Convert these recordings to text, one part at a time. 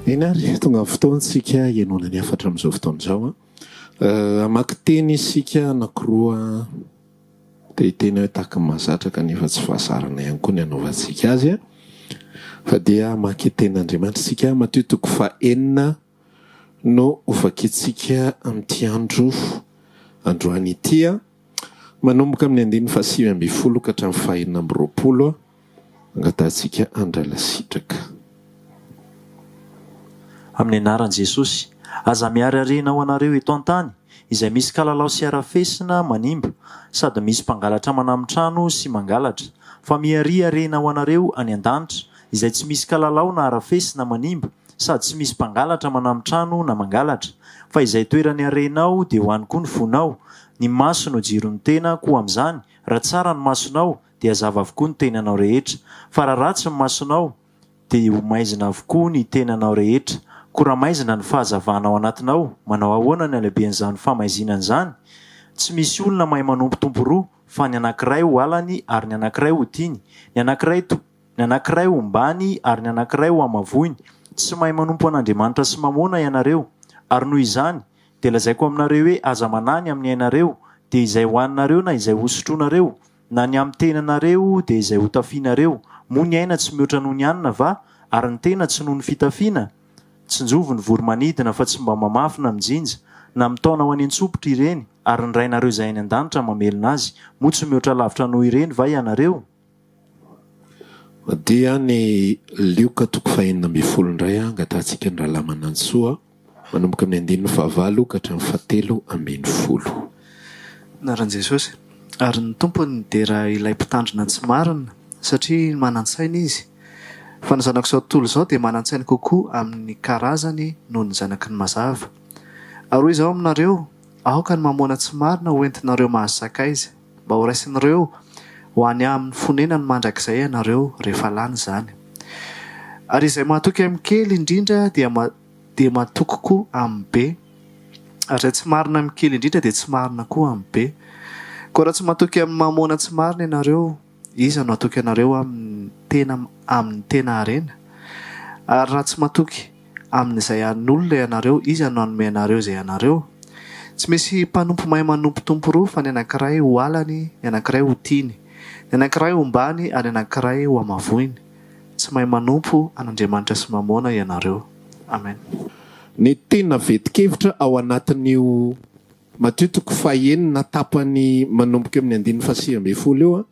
Eny ary tonga fotoantsika ianona ny afatra amin'izao fotoana izao amaky teny isika anankiroa dia tena hoe tahaka ny mahazatra kanefa tsy fahasarana ihany koa ny anaovantsika azy fa dia amaky ten'Andriamanitra isika Mateo 4:9 no ovakitsika amin'ity androan'ity manomboka amin'ny 9:20 ka hatramin'ny 9:20 angatantsika andralasitraka. Amin'ny anaran'i Jesosy, aza mihary harena ho anareo eto an-tany, izay misy kalalao sy arafesina manimba, sady misy mpangalatra manamon-trano sy mangalatra. Fa mihary harena ho anareo any an-danitra, izay tsy misy kalalao na arafesina manimba, sady tsy misy mpangalatra manamon-trano na mangalatra. Fa izay toerany harenao dia ho any koa ny fonao. Ny maso no jiron'ny tena koa amin'izany. Raha tsara ny masonao dia hazava avokoa ny tenanao rehetra, fa raha ratsy ny masonao dia ho maizina avokoa ny tenanao rehetra. Koa raha maizina ny fahazavana ao anatinao, manao ahoana ny alehiben'izany famaizinana izany? Tsy misy olona mahay manompo tompo roa, fa ny anankiray ho alany ary ny anankiray ho tiany, ny anankiray ho ombany ary ny anankiray ho amavoiny. Tsy mahay manompo an'Andriamanitra sy mamona ianareo. Ary noho izany dia lazaiko aminareo hoe aza manany amin'ny ainareo dia izay hoaninareo na izay hosotroanareo, na ny amin'ny tenanareo dia izay ho tafianareo. Moa ny aina tsy mihoatra noho ny anina va? Ary ny tena tsy noho ny fitafiana? Tsy njovy ny voromanidina fa tsy mba mamafina mijinja, na mitaona ho any an-tsopitra ireny, ary ny rainareo izay any an-danitra mamelona azy. Moa tsy mihoatra lavitra noho ireny va ianareo? Dia ny Lioka 4:20 indray angatantsika ny rahalahy manantsoa manomboka amin'ny 9:9 ka hatramin'ny 7:20. Naran'i Jesosy, ary ny tompony dia ilay mpitandrina tsy marina, satria manan-tsaina izy. Fa ny zanak'izao tontolo izao dia manan-tsaina kokoa amin'ny karazany noho ny zanaky ny mazava. Ary hoy izao aminareo, aoka ny mamoana tsy marina ho entinareo mahazakaiza, mba ho raisin'ireo ho any amin'ny fonenany mandrakizay ianareo rehefa lany izany. Ary izay mahatoky amin'ny kely indrindra dia mahatoky koa amin'ny be, ary izay tsy marina amin'ny kely indrindra dia tsy marina koa amin'ny be. Koa raha tsy mahatoky amin'ny mamoana tsy marina ianareo, iza no hatoky ianareo amin'ny tena harena? Ary raha tsy mahatoky amin'izay an'olona ianareo, iza no hanome ianareo izay ianareo? Tsy misy mpanompo mahay manompo tompo roa, fa ny anankiray ho alany, ny anankiray ho tiany, ny anankiray ho ombany ary ny anankiray ho amavoiny. Tsy mahay manompo an'Andriamanitra sy mamona ianareo. Amen. Ny tena vetikevitra ao anatin'io Mateo 4:9 tapany manomboka amin'ny 9:20 eo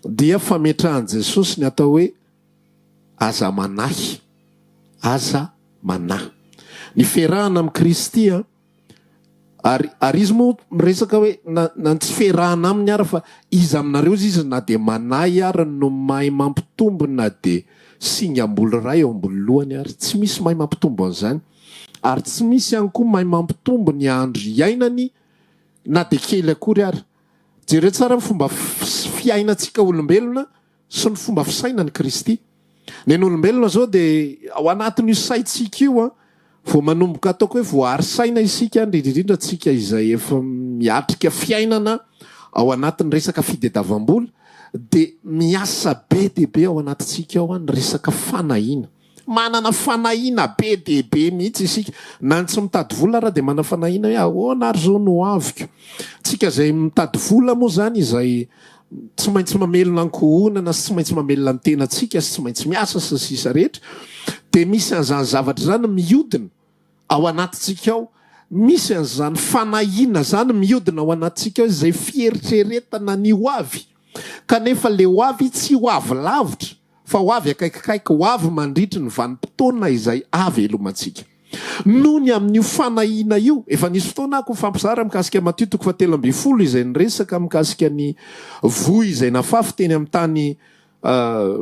dia fametrahan'i Jesosy ny atao hoe aza manahy. Aza manahy. Ny fiarahana amin'ny Kristy ary izy moa miresaka hoe na tsy fiarahana aminy ara fa izy aminareo izy na dia manahy ary no mahay mampitombo na dia singamboly ray eo ambony lohany ary tsy misy mahay mampitombo an'izany. Ary tsy misy ihany koa mahay mampitombo ny andro iainany na dia kely akory ary. Jereo tsara ny fomba fiainantsika olombelona sy ny fomba fisainan'ny Kristy. Ny olombelona zao dia ao anatin'io saintsika io vao manomboka ataoko hoe voahary saina isika indrindra tsika izay efa miatrika fiainana ao anatin'ny resaka fitadiavam-bola dia miasa be dia be ao anatintsika ao ny resaka fanahiana. Manana fanahiana be dia be mihitsy isika. Na tsy mitady vola raha dia manana fanahiana hoe ahoana ary zao no aviko. Tsika izay mitady vola moa zany izay tsy maintsy mamelona ankohonana sy tsy maintsy mamelona ny tenantsika sy tsy maintsy miasa sy sisa rehetra dia misy an'izany zavatra zany mihodina ao anatintsika ao. Misy an'izany fanahiana zany mihodina ao anatintsika ao izay fieritreretana ny ho avy. Kanefa le ho avy tsy ho avy lavitra fa ho avy akaikikaiky, ho avy mandritry ny vanim-potoana izay avy elomantsika. Noho ny amin'io fanahiana io, efa nisy fotoana ako fampizara mikasika Mateo 4:20 izay niresaka mikasika ny voy izay nafafy teny amin'ny tany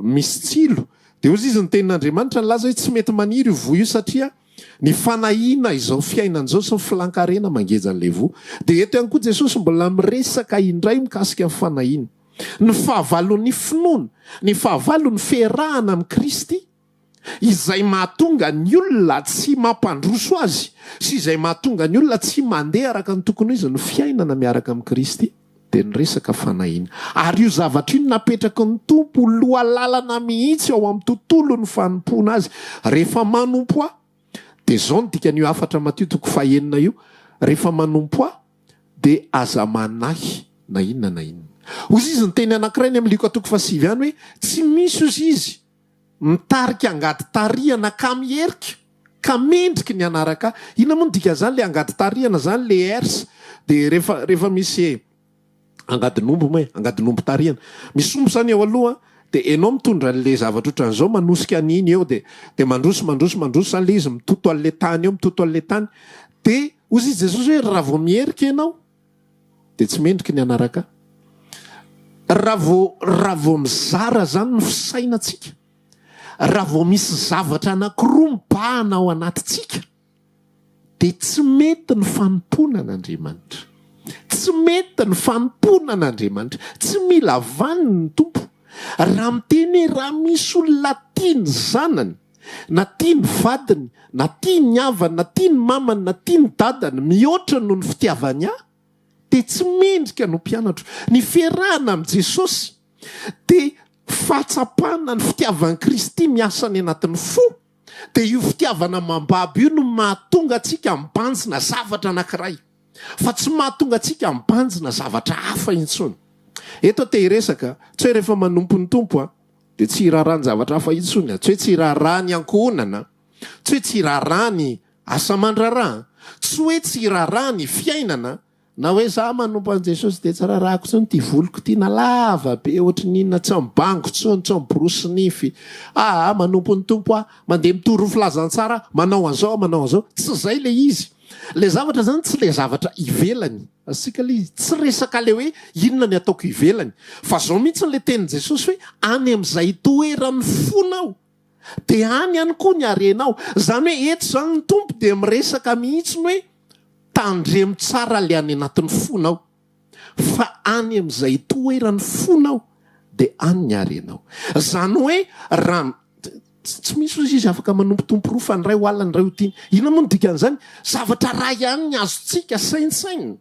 misy tsilo. Dia ozy izy ny tenin'Andriamanitra nilaza hoe tsy mety maniry io voy io satria ny fanahiana izao fiainan'izao sy ny filankarena mangeja an'ilay voy. Dia eto ihany koa Jesosy mbola miresaka indray mikasika amin'ny fanahiana. Ny fahavalon'ny finoana, ny fahavalon'ny fiarahana amin'ny Kristy izay mahatonga ny olona tsy mampandroso azy sy izay mahatonga ny olona tsy mandeha araka ny tokony izy no fiainana miaraka amin'ny Kristy dia ny resaka fanahiana. Ary io zavatra io napetraka ny tompo lohalalana mihitsy ao amin'ny tontolo ny fanompoana azy. Rehefa manompo de zao ny dikan'io afatra matio toko fahenina io rehefa manompo a de aza manahy na inona na inona. Ozy izy ny teny anankiray ny amin'ny liko toko fasivy any hoe tsy misy ozy izy mitarika angady tarihana ka mierika ka mendriky ny anaraka. Ina moa ny dika zany le angady tarihana zany le ers de rehefa misy angadinombo moa angadinombo tarihana misy ombo zany eo aloha de enao mitondra le zavatra ohatran'izao manosika an'iny eo de mandroso zany le izy mitoto an'le tany eo mitoto an'le tany de ozy izy Jesosy hoe raha vao mierika ianao de tsy mendriky ny anaraka. Raha vao mizara zany ny fisainatsika, raha vao misy zavatra anankiroa mibahana ao anatitsika de tsy mety ny fanompona an'Andriamanitra, tsy mety ny fanompona an'Andriamanitra, tsy mila vaniny ny tompo. Raha miteny hoe raha misy olona tiany zanany na tiany vadiny na tiany havany na tiany mamany na tiany dadany mihoatra noho ny fitiavany ahy de tsy mendrika no mpianatro. Ny fiarahana amin'i Jesosy de fahatsapana ny fitiavan'i Kristy miasa any anatin'ny fo de io fitiavana mambabo io no mahatonga atsika mibanjina zavatra anankiray fa tsy mahatonga atsika mibanjina zavatra hafa intsony. Eto te hiresaka tsy hoe rehefa manompo ny tompo a de tsy hiraharaha ny zavatra hafa intsony, tsy hoe tsy hiraharaha ny ankohonana, tsy hoe tsy hiraharaha ny asa mandraraha, tsy hoe tsy hiraharaha ny fiainana. Na hoe za manompo an' Jesosy de tsara rahako tsony ty voloko ty na lava be ohatry ninona tsy mibango tsony tsy miborosy nify. Manompo ny tompo a mandeha mitory filazantsara manao an'izao tsy zay le izy. Le zavatra zany tsy le zavatra ivelany asika le izy tsy resaka le hoe inona ny ataoko ivelany fa zao mihitsy le tenin' Jesosy hoe any am'izay toerany fonao de any any koa ny harenao. Zany hoe eto zany ny tompo de miresaka mihitsy hoe tandremo tsara le any anatin'ny fonao fa any am'izay toerany fonao de any ny harenao. Zany hoe raha tsy misy ozy izy afaka manompotompo roa fa ny ray ho alina ny ray ho tiany. Ina moa ny dikan'izany? Zavatra ray ihany ny azontsika sainsaina,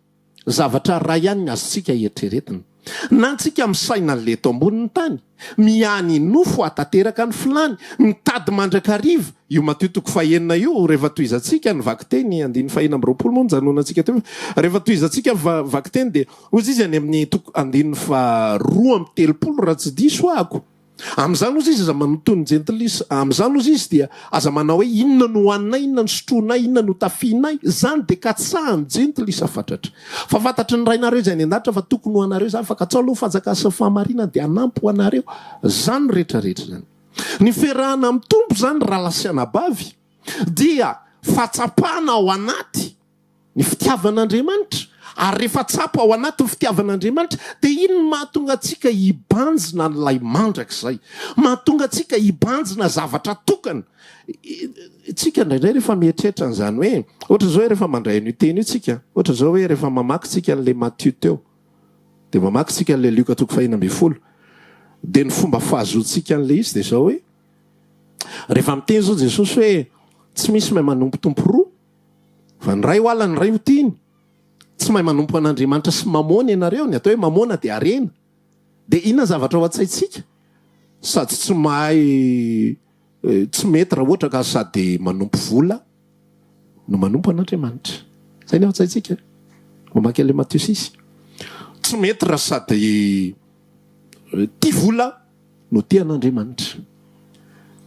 zavatra ray ihany ny azontsika eritreretina. Na antsika misaina leto ambonin'ny tany miany nofo atateraka ny filany mitady mandrakariva io Matio toko fahenina io rehefa toizantsika ny vakiteny andiny fahena amby roapolo moa ny janonantsika teo rehefa toizantsika vakiteny de ozy izy any amin'ny andiny fa roa amby telopolo raha tsy diso ahako. Am'izany ozy izy aza manotony jentilisa, am'izany ozy izy dia aza manao hoe inona no hoaninay, inona no sotroinay, inona no tafianay, zany de katsahany jentilisa fatratra. Fa fantatry ny rainareo izay any an-danitra fa tokony ho anareo zany fa katsao aloha fanjakana sy fahamarinana de anampy ho anareo. Zany rehetrarehetra zany. Ny fiarahana amin'ny tompo zany raha lasiana bavy dia fahatsapana ao anaty ny fitiavan'Andriamanitra. Ary rehefa tsapa ao anaty ny fitiavan'Andriamanitra de ino mahatonga atsika hibanjina n'lay mandrak'izay, mahatonga atsika hibanjina zavatra tokana. Tsika indraindray rehefa mieritreritra n'izany hoe ohatra zao hoe rehefa mandray an'io teny io tsika, ohatra zao hoe rehefa mamaky tsika an'le Matio teo de mamaky tsika an'le Luka toko fahena amby folo de ny fomba fahazoantsika an'le izy de zao hoe rehefa miteny zao Jesosy hoe tsy misy mahay manompo tompo roa fa ny ray ho alina ny ray ho tiany. Tsy mahay manompo an'Andriamanitra sy mamona ianareo, ny atao hoe mamona de harena. De inona zavatra ao an-tsaitsika? Sady tsy mahay tsy mety raha ohatra ka sady manompo vola no manompo an'Andriamanitra. Zay ny ao an-tsaitsika. Mamaky an'le Matio 6. Tsy mety raha sady tia vola no tia an'Andriamanitra.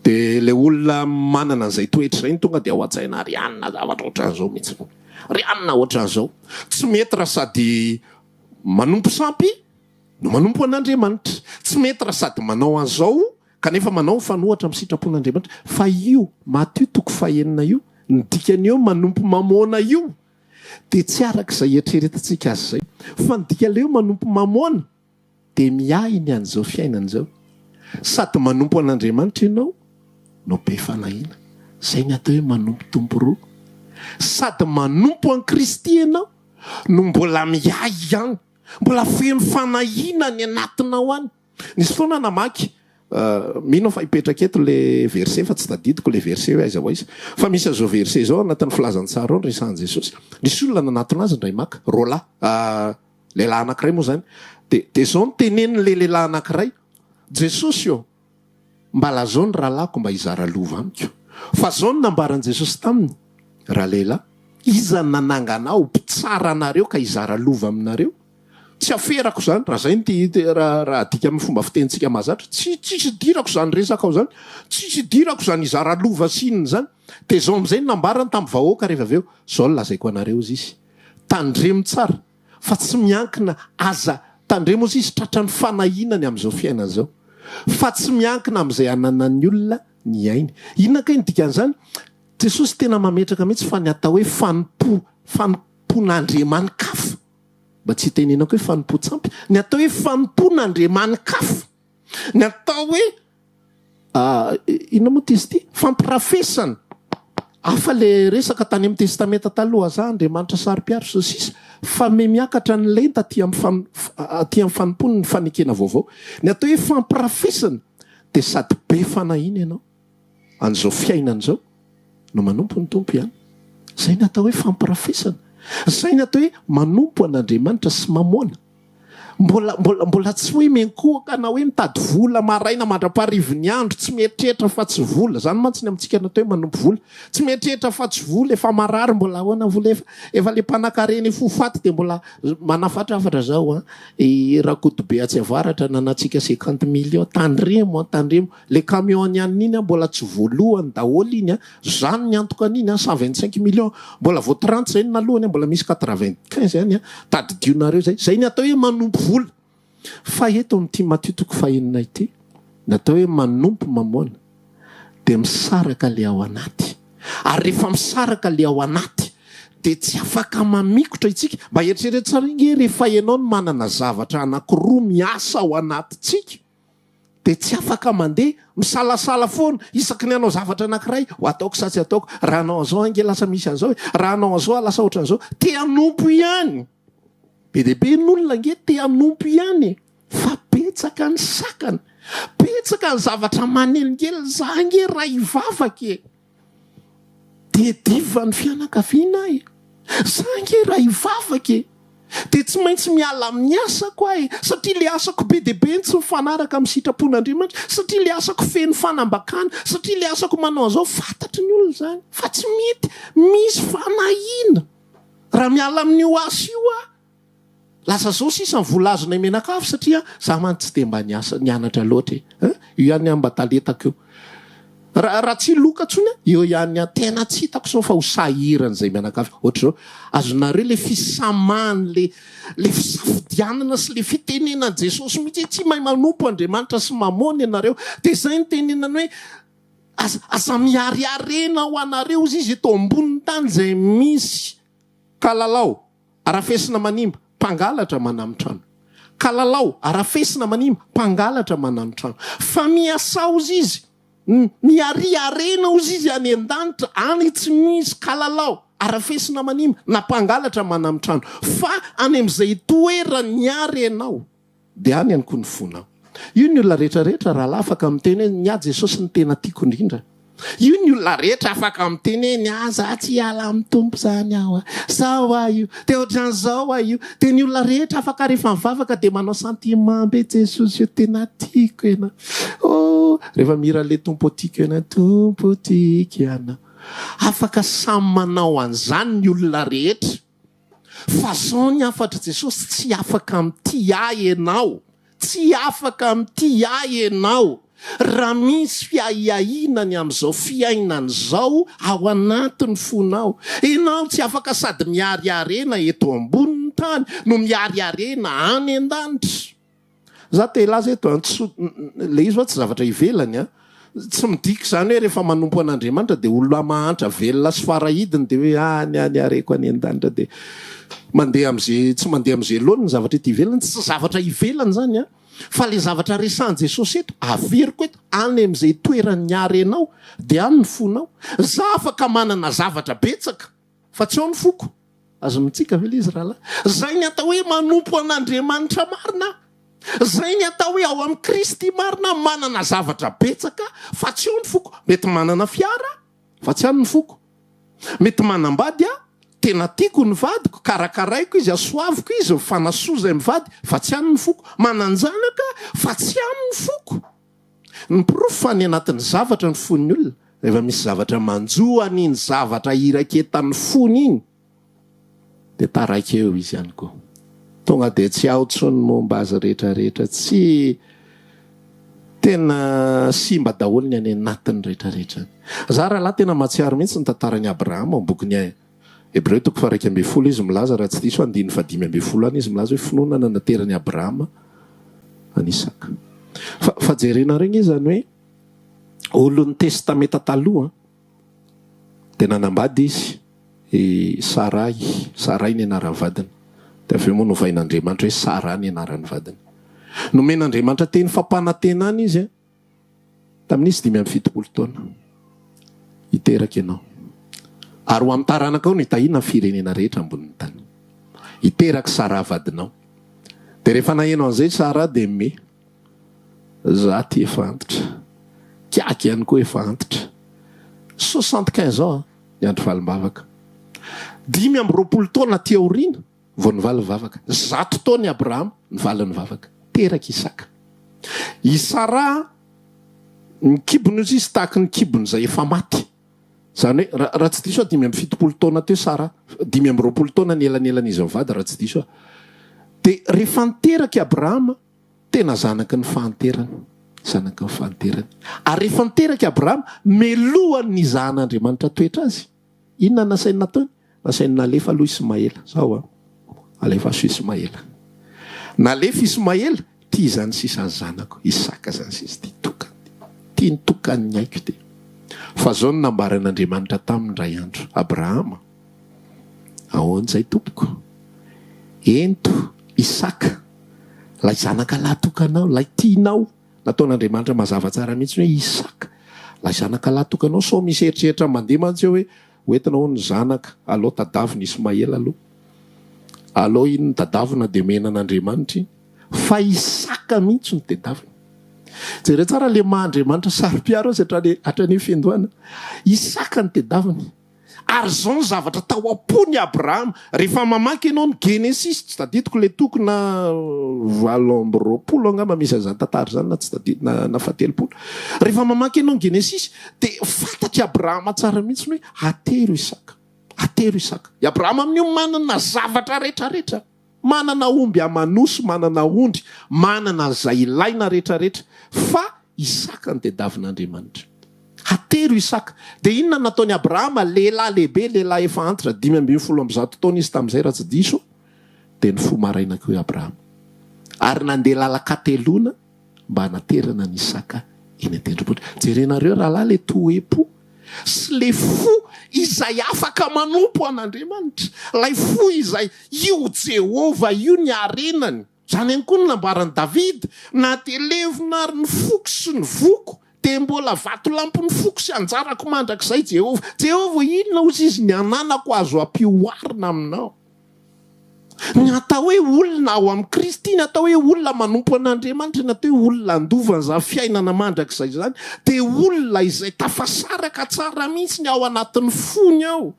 De le olona manana an'izay toetra zay tonga de ao an-tsaina ry anina zavatra ohatran'izao mihitsy. Ry anina ohatran'izao. Tsy mety raha sady manompo sampy no manompo an'Andriamanitra. Tsy mety raha sady manao an'izao kanefa manao fanohatra amin'ny sitrapon'Andriamanitra. Fa io Matio toko fahenina io ny dikany eo manompo mamona io de tsy arak'izay eritreretantsika azy zay. Fa ny dikany eo manompo mamona de miainy an'izao fiainana zao. Sady manompo an'Andriamanitra ianao no be fanahina. Zay ny atao hoe manompo tompo roa. Sady manompo an Kristy ianao no mbola miay ihany, mbola feno fanahina ny anatinao any. Nisy fotoana namaky mino fa hipetraka eto le verset fa tsy tadidiko le verset hoe aiza ho aiza. Fa misy azao verset zao anatin'ny filazantsara ao ny resahan'i Jesosy. Nisy olona nanatona azy ndray maka rola lehilahy anankiray moa zany. De zao ny tenenin'le lehilahy anankiray. Jesosy io mbala zao ny rahalako mba hizara lova amiko. Fa zao ny nambaran'i Jesosy taminy raha lehilahy izany nananganao mpitsara anareo ka izara lova aminareo tsy aferako zany raha zay raha adika amin'ny fomba fitentsika mahazatra tsisy dirako zany resaka ao zany tsisy dirako zany izara lova sininy zany de zao am'izay nambarany tamin'ny vahoaka rehefa aveo zao lazaiko anareo izy izy tandremo tsara fa tsy miankina aza tandremo izy izy tratra ny fanahinany am'izao fiainana zao fa tsy miankina am'izay ananan'ny olona ny ainy inona ka indikan'izany Jesosy tena mametraka mihitsy fa ny atao hoe fanompon'Andriamanikafo mba tsy tenenako hoe fanompo-tsampy ny atao hoe fanompon'Andriamanikafo ny atao hoe inona moa tizy ty fampirafesana afa le resaka tany amin'ny testamenta taloha za Andriamanitra sary-piaro sy sisa fa miakatra ny lenta aty amin'ny fanompony ny fanekena vaovao ny atao hoe fampirafesana de sady be fanahiny ianao an'izao fiainana zao no manompo ny tompo ihany zay ny atao hoe fampirafesana zay ny atao hoe manompo an'Andriamanitra sy mamoana mbola tsy hoe menkohaka na hoe mitady vola maraina mandra-paharivony andro tsy mieritreritra fa tsy vola zany mantsy ny amintsika natao hoe manompo vola tsy mieritreritra fa tsy vola efa marary mbola ahoana vola efa le mpanan-karena fofaty de mbola manafatrafatra zao rakotobe atsy avaratra nanatsika 50 million tandremo le camion ihany iny mbola tsy voalohany daholo iny zany ny antoka an'iny 125 million mbola vo 30 zay nalohany mbola misy 95 zany tadidionareo zay ny atao hoe manompo vola fa eto amin'ity matitoko fahenina ity natao hoe manompo mamoana de misaraka le ao anaty ary rehefa misaraka le ao anaty de tsy afaka mamikotra itsika mba eritreretra tsara inge rehefa ianao no manana zavatra anankiroa miasa ao anatytsika de tsy afaka mandeha misalasala foana isaky ny anao zavatra anankiray ho ataoko sa tsy ataoko raha anao an'izao ange lasa misy an'izao raha anao an'izao lasa ohatran'izao te hanompo ihany be dehibe n'olona nge te hanompo ihany fa betsaka ny sakana betsaka ny zavatra manelingely za nge raha ivavake de diva ny fianakaviana za nge raha ivavake de tsy maintsy miala amin'ny asako satria le asako be dehibe tsy mifanaraka amin'ny sitrapon'Andriamanitra satria le asako feno fanambakana satria le asako manao an'izao fantatry ny olona zany fa tsy mety misy fanahina raha miala amin'io asa io lasa zao sisa volazona menakafo satria za man tsy de mba nianatra loatra io ihany mba taletako io raha tsy loka tsony eo ihany tena tsy hitako sao fa ho sahirana zay menakafo ohatra zao azonareo le fisamany le fisafidianana sy le fitenenana Jesosy mihitsy tsy mahay manompo Andriamanitra sy mamoana ianareo de zay ny tenenany hoe aza Mihary harena ho anareo izy eto ambonin'ny tany zay misy kalalao arafesina manimba mpangalatra manamtrano kalalao arafesina manimba mpangalatra manamtrano fa miasao izy Mihary harena ozy izy any an-danitra any tsy misy kalalao arafesina manimba na mpangalatra manamtrano fa any amin'izay toerany ary ianao de any ihany koa ny fonao io ny olona rehetrarehetra raha la afaka miteny hoe ny Jesosy ny tena tiako indrindra io ny olona rehetra afaka miteny hoe za tsy hiala amin'ny tompo zany aho zao io de ohatran'izao io de ny olona rehetra afaka rehefa mivavaka de manao sentiment be Jesosy io tena tiako ena rehefa mira le tompo tiako ena tompo tiako iana afaka samy manao an'izany ny olona rehetra fa zao ny afatra Jesosy tsy afaka mity ahy ianao tsy afaka mity ahy ianao raha misy fiahiahinany amin'izao fiainany zao ao anatin'ny fonao ianao tsy afaka sady Mihary harena eto ambonin'ny tany no Mihary harena any an-danitra za te laza eto le izy tsy zavatra ivelany tsy midika zany hoe rehefa manompo an'Andriamanitra de olona mahantra velona sy farahidiny de hoe ny areko any an-danitra de mandeha am'izay tsy mandeha am'izay loany ny zavatra ety ivelany tsy zavatra ivelany zany fa le zavatra resan Jesosy eto averiko eto any amin'izay toerany harenao de any ny fonao za afaka manana zavatra betsaka fa tsy ao ny foko azo mitsika ve le izy rahalahy zay ny atao hoe manompo an'Andriamanitra marina zay ny atao hoe ao amin'ny Kristy marina manana zavatra betsaka fa tsy ao ny foko mety manana fiara fa tsy any ny foko mety manambady tena tiako ny vadiko karakaraiko izy asoaviko izy fanasoza mivady fa tsy any ny foko mananjanaka fa tsy any ny foko ny proof fa ny anatin'ny zavatra ny fon'ny olona rehefa misy zavatra manjoany iny zavatra iraketany fony iny de taraiky eo izy ihany koa. Tonga de tsy aotsony momba azy rehetrarehetra, tsy tena simba daholo ny any anatiny rehetrarehetra. Za raha lahy tena mahatsiaro mihitsy ny tantarany Abrahama ao bokyny Hebreo 1:10 izy milaza, raha tsy diso 5:5 any izy milaza hoe finoana naterany Abrahama any Isaka. Fa jerena regny izy zany hoe olon'ny testameta taloha de nanambady izy Sarai ny anaran'ny vadiny. De avy eo moa novain'Andriamanitra hoe Sara ny anaran'ny vadiny. Nomen'Andriamanitra teny fampanantenana izy tamin'izy 570 taona. Iteraka ianao. Ary ho amin'ny taranaka ao nitahina firenena rehetra ambonin'ny tany. Iteraka Sara vadinao. De rehefa nahenao an'izay Sara de me. Za ty efa antitra. Kiaky ihany koa efa antitra. 75 zao ny andro valim-bavaka. 520 taona ty aoriana vao nivaly vavaka. 100 taona i Abrahama nivaly ny vavaka. Teraka Isaka. I Sara ny kibony izy tahaka ny kibony zay efa maty. Zany hoe raha tsy diso 570 taona teo Sara, 520 taona ny elanelan'izy mivady raha tsy diso. De rehefa niteraka i Abrahama tena zanaky ny fahanterany. Zanaky ny fahanterany. Ary rehefa niteraka i Abrahama melohan'ny nizahan'Andriamanitra toetra azy. Inona nasainy nataony? Nasainy nalefa aloha Ismaela. Zao alefa so Ismaela. Nalefa Ismaela, ty zany sisa zanako. Isaka zany sisa ty tokany. Ty nitokany ny aiko ty. Fa zao no nambaran'Andriamanitra tamin'ny ray andro. Abrahama, ahoana zay tompoko? Ento Isaka, lay zanaka lahy tokanao, lay tianao. Nataon'Andriamanitra mazava tsara mihitsy hoe Isaka, lay zanaka lahy tokanao. So misy eritreritra mandeha mantsy hoe hoentinao ny zanaka. Allo tadavina Ismaela aloha. Allo iny tadavina de menan'Andriamanitra iny. Fa Isaka mihitsy ny tedavina. Jere tsara le maha-Andriamanitra saro-piaro azy hatrany fiandohana. Isaka ny tedaviny. Ary zao ny zavatra tao am-pony Abrahama. Rehefa mamaky ianao ny Genesis, tsy tadidiko le tokona 20 angamba misy an'izany tantara zany na tsy tadidiko na 70. Rehefa mamaky ianao ny Genesis de fantatry Abrahama tsara mihitsy hoe atero Isaka. Atero Isaka. I Abrahama amin'io manana zavatra rehetrarehetra. Manana omby amanosy, manana ondry, manana zay ilaina rehetrarehetra. Fa Isaka ny tediavin'Andriamanitra. Atero Isaka. De inona nataony Abrahama? Lehilahy lehibe, lehilahy efa antitra, 570 taona izy tamin'izay raha tsy diso. De ny fo maraina koa Abrahama. Ary nandeha lalakatelona mba hanaterana ny Isaka eny an-tendrombohitra. Jerenareo raha le toepo sy le fo izay afaka manompo an'Andriamanitra. Lay fo izay io Jehova io ny arenany. Zany ihany koa ny nambaran'i David, na televina ary ny foko sy ny voko, de mbola vato lampy ny foko sy anjarako mandrakizay Jehova. Jehova inona ozy izy ny ananako azo ampioarina aminao. Ny atao hoe olona ao amin'ny Kristy, ny atao hoe olona manompo an'Andriamanitra, ny atao hoe olona andovany za fiainana mandrakizay zany, de olona izay tafasaraka tsara mihitsy ny ao anatin'ny fony ao.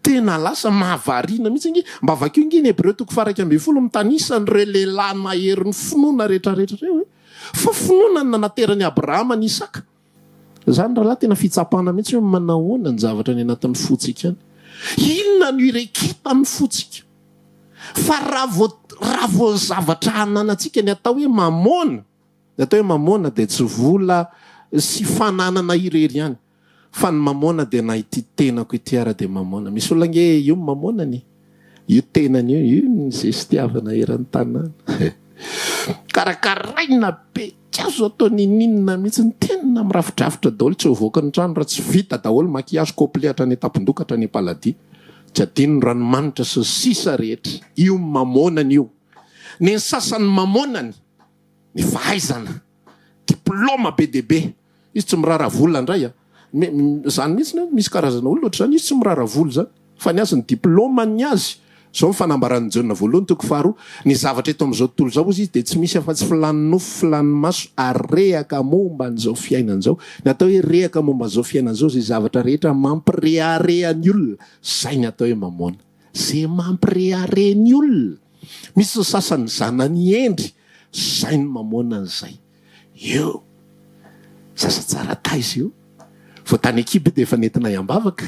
Tena lasa mahavariana mihitsy ingy. Mba vakio ingy ny Hebreo 1:12 mitanisanyireo lehilahy mahery ny finoana rehetrarehetra reo. Fa finoana ny nanaterany Abrahama ny Isaka. Zany raha lahy tena fitsapana mihitsy hoe manahoana ny zavatra ny anatin'ny fotsika any. Inona no ireketan'ny fotsika? Fa raha vao zavatra ananantsika ny atao hoe mamona. Ny atao hoe mamona de tsy vola sy fananana irery ihany. Fa ny mamona de na ity tenako ity ara de mamona. Misy olona nge io mamona ny. Io tenany io ny zestiavana eran'ny tanàna. Karakaraina be kazo atao ninina mihitsy ny tena mirafidrafitra daholo tsy hovoaka ny trano raha tsy vita daholo makiazy koplehatra ny etapondokatra ny paladi. Tsy adino ranomanitra sy sisa rehetra. Io mamonany io. Ny sasany mamonany ny fahaizana. Diplôma be de be. Izy tsy mirara vola indray zany mihitsy misy karazana olona ohatry zany izy tsy mirara vola zany. Fa ny azy ny diplôma ny azy. Zao fanambaran'ny Jaona voalohany 2:2. Ny zavatra eto amin'izao tontolo zao izy de tsy misy afa-tsy filan'ny nofo, filan'ny maso, ary rehaka momba an'izao fiainan'izao. Ny atao hoe rehaka momba an'izao fiainan'izao zay zavatra rehetra mampireharehan'ny olona. Zay ny atao hoe mamona. Zay mampireharehan'ny olona. Misy sasany zanany endry. Zay ny mamona an'izay. Io. Sasa tsara taizy io. voatany ekiby de efa nentina iambavaka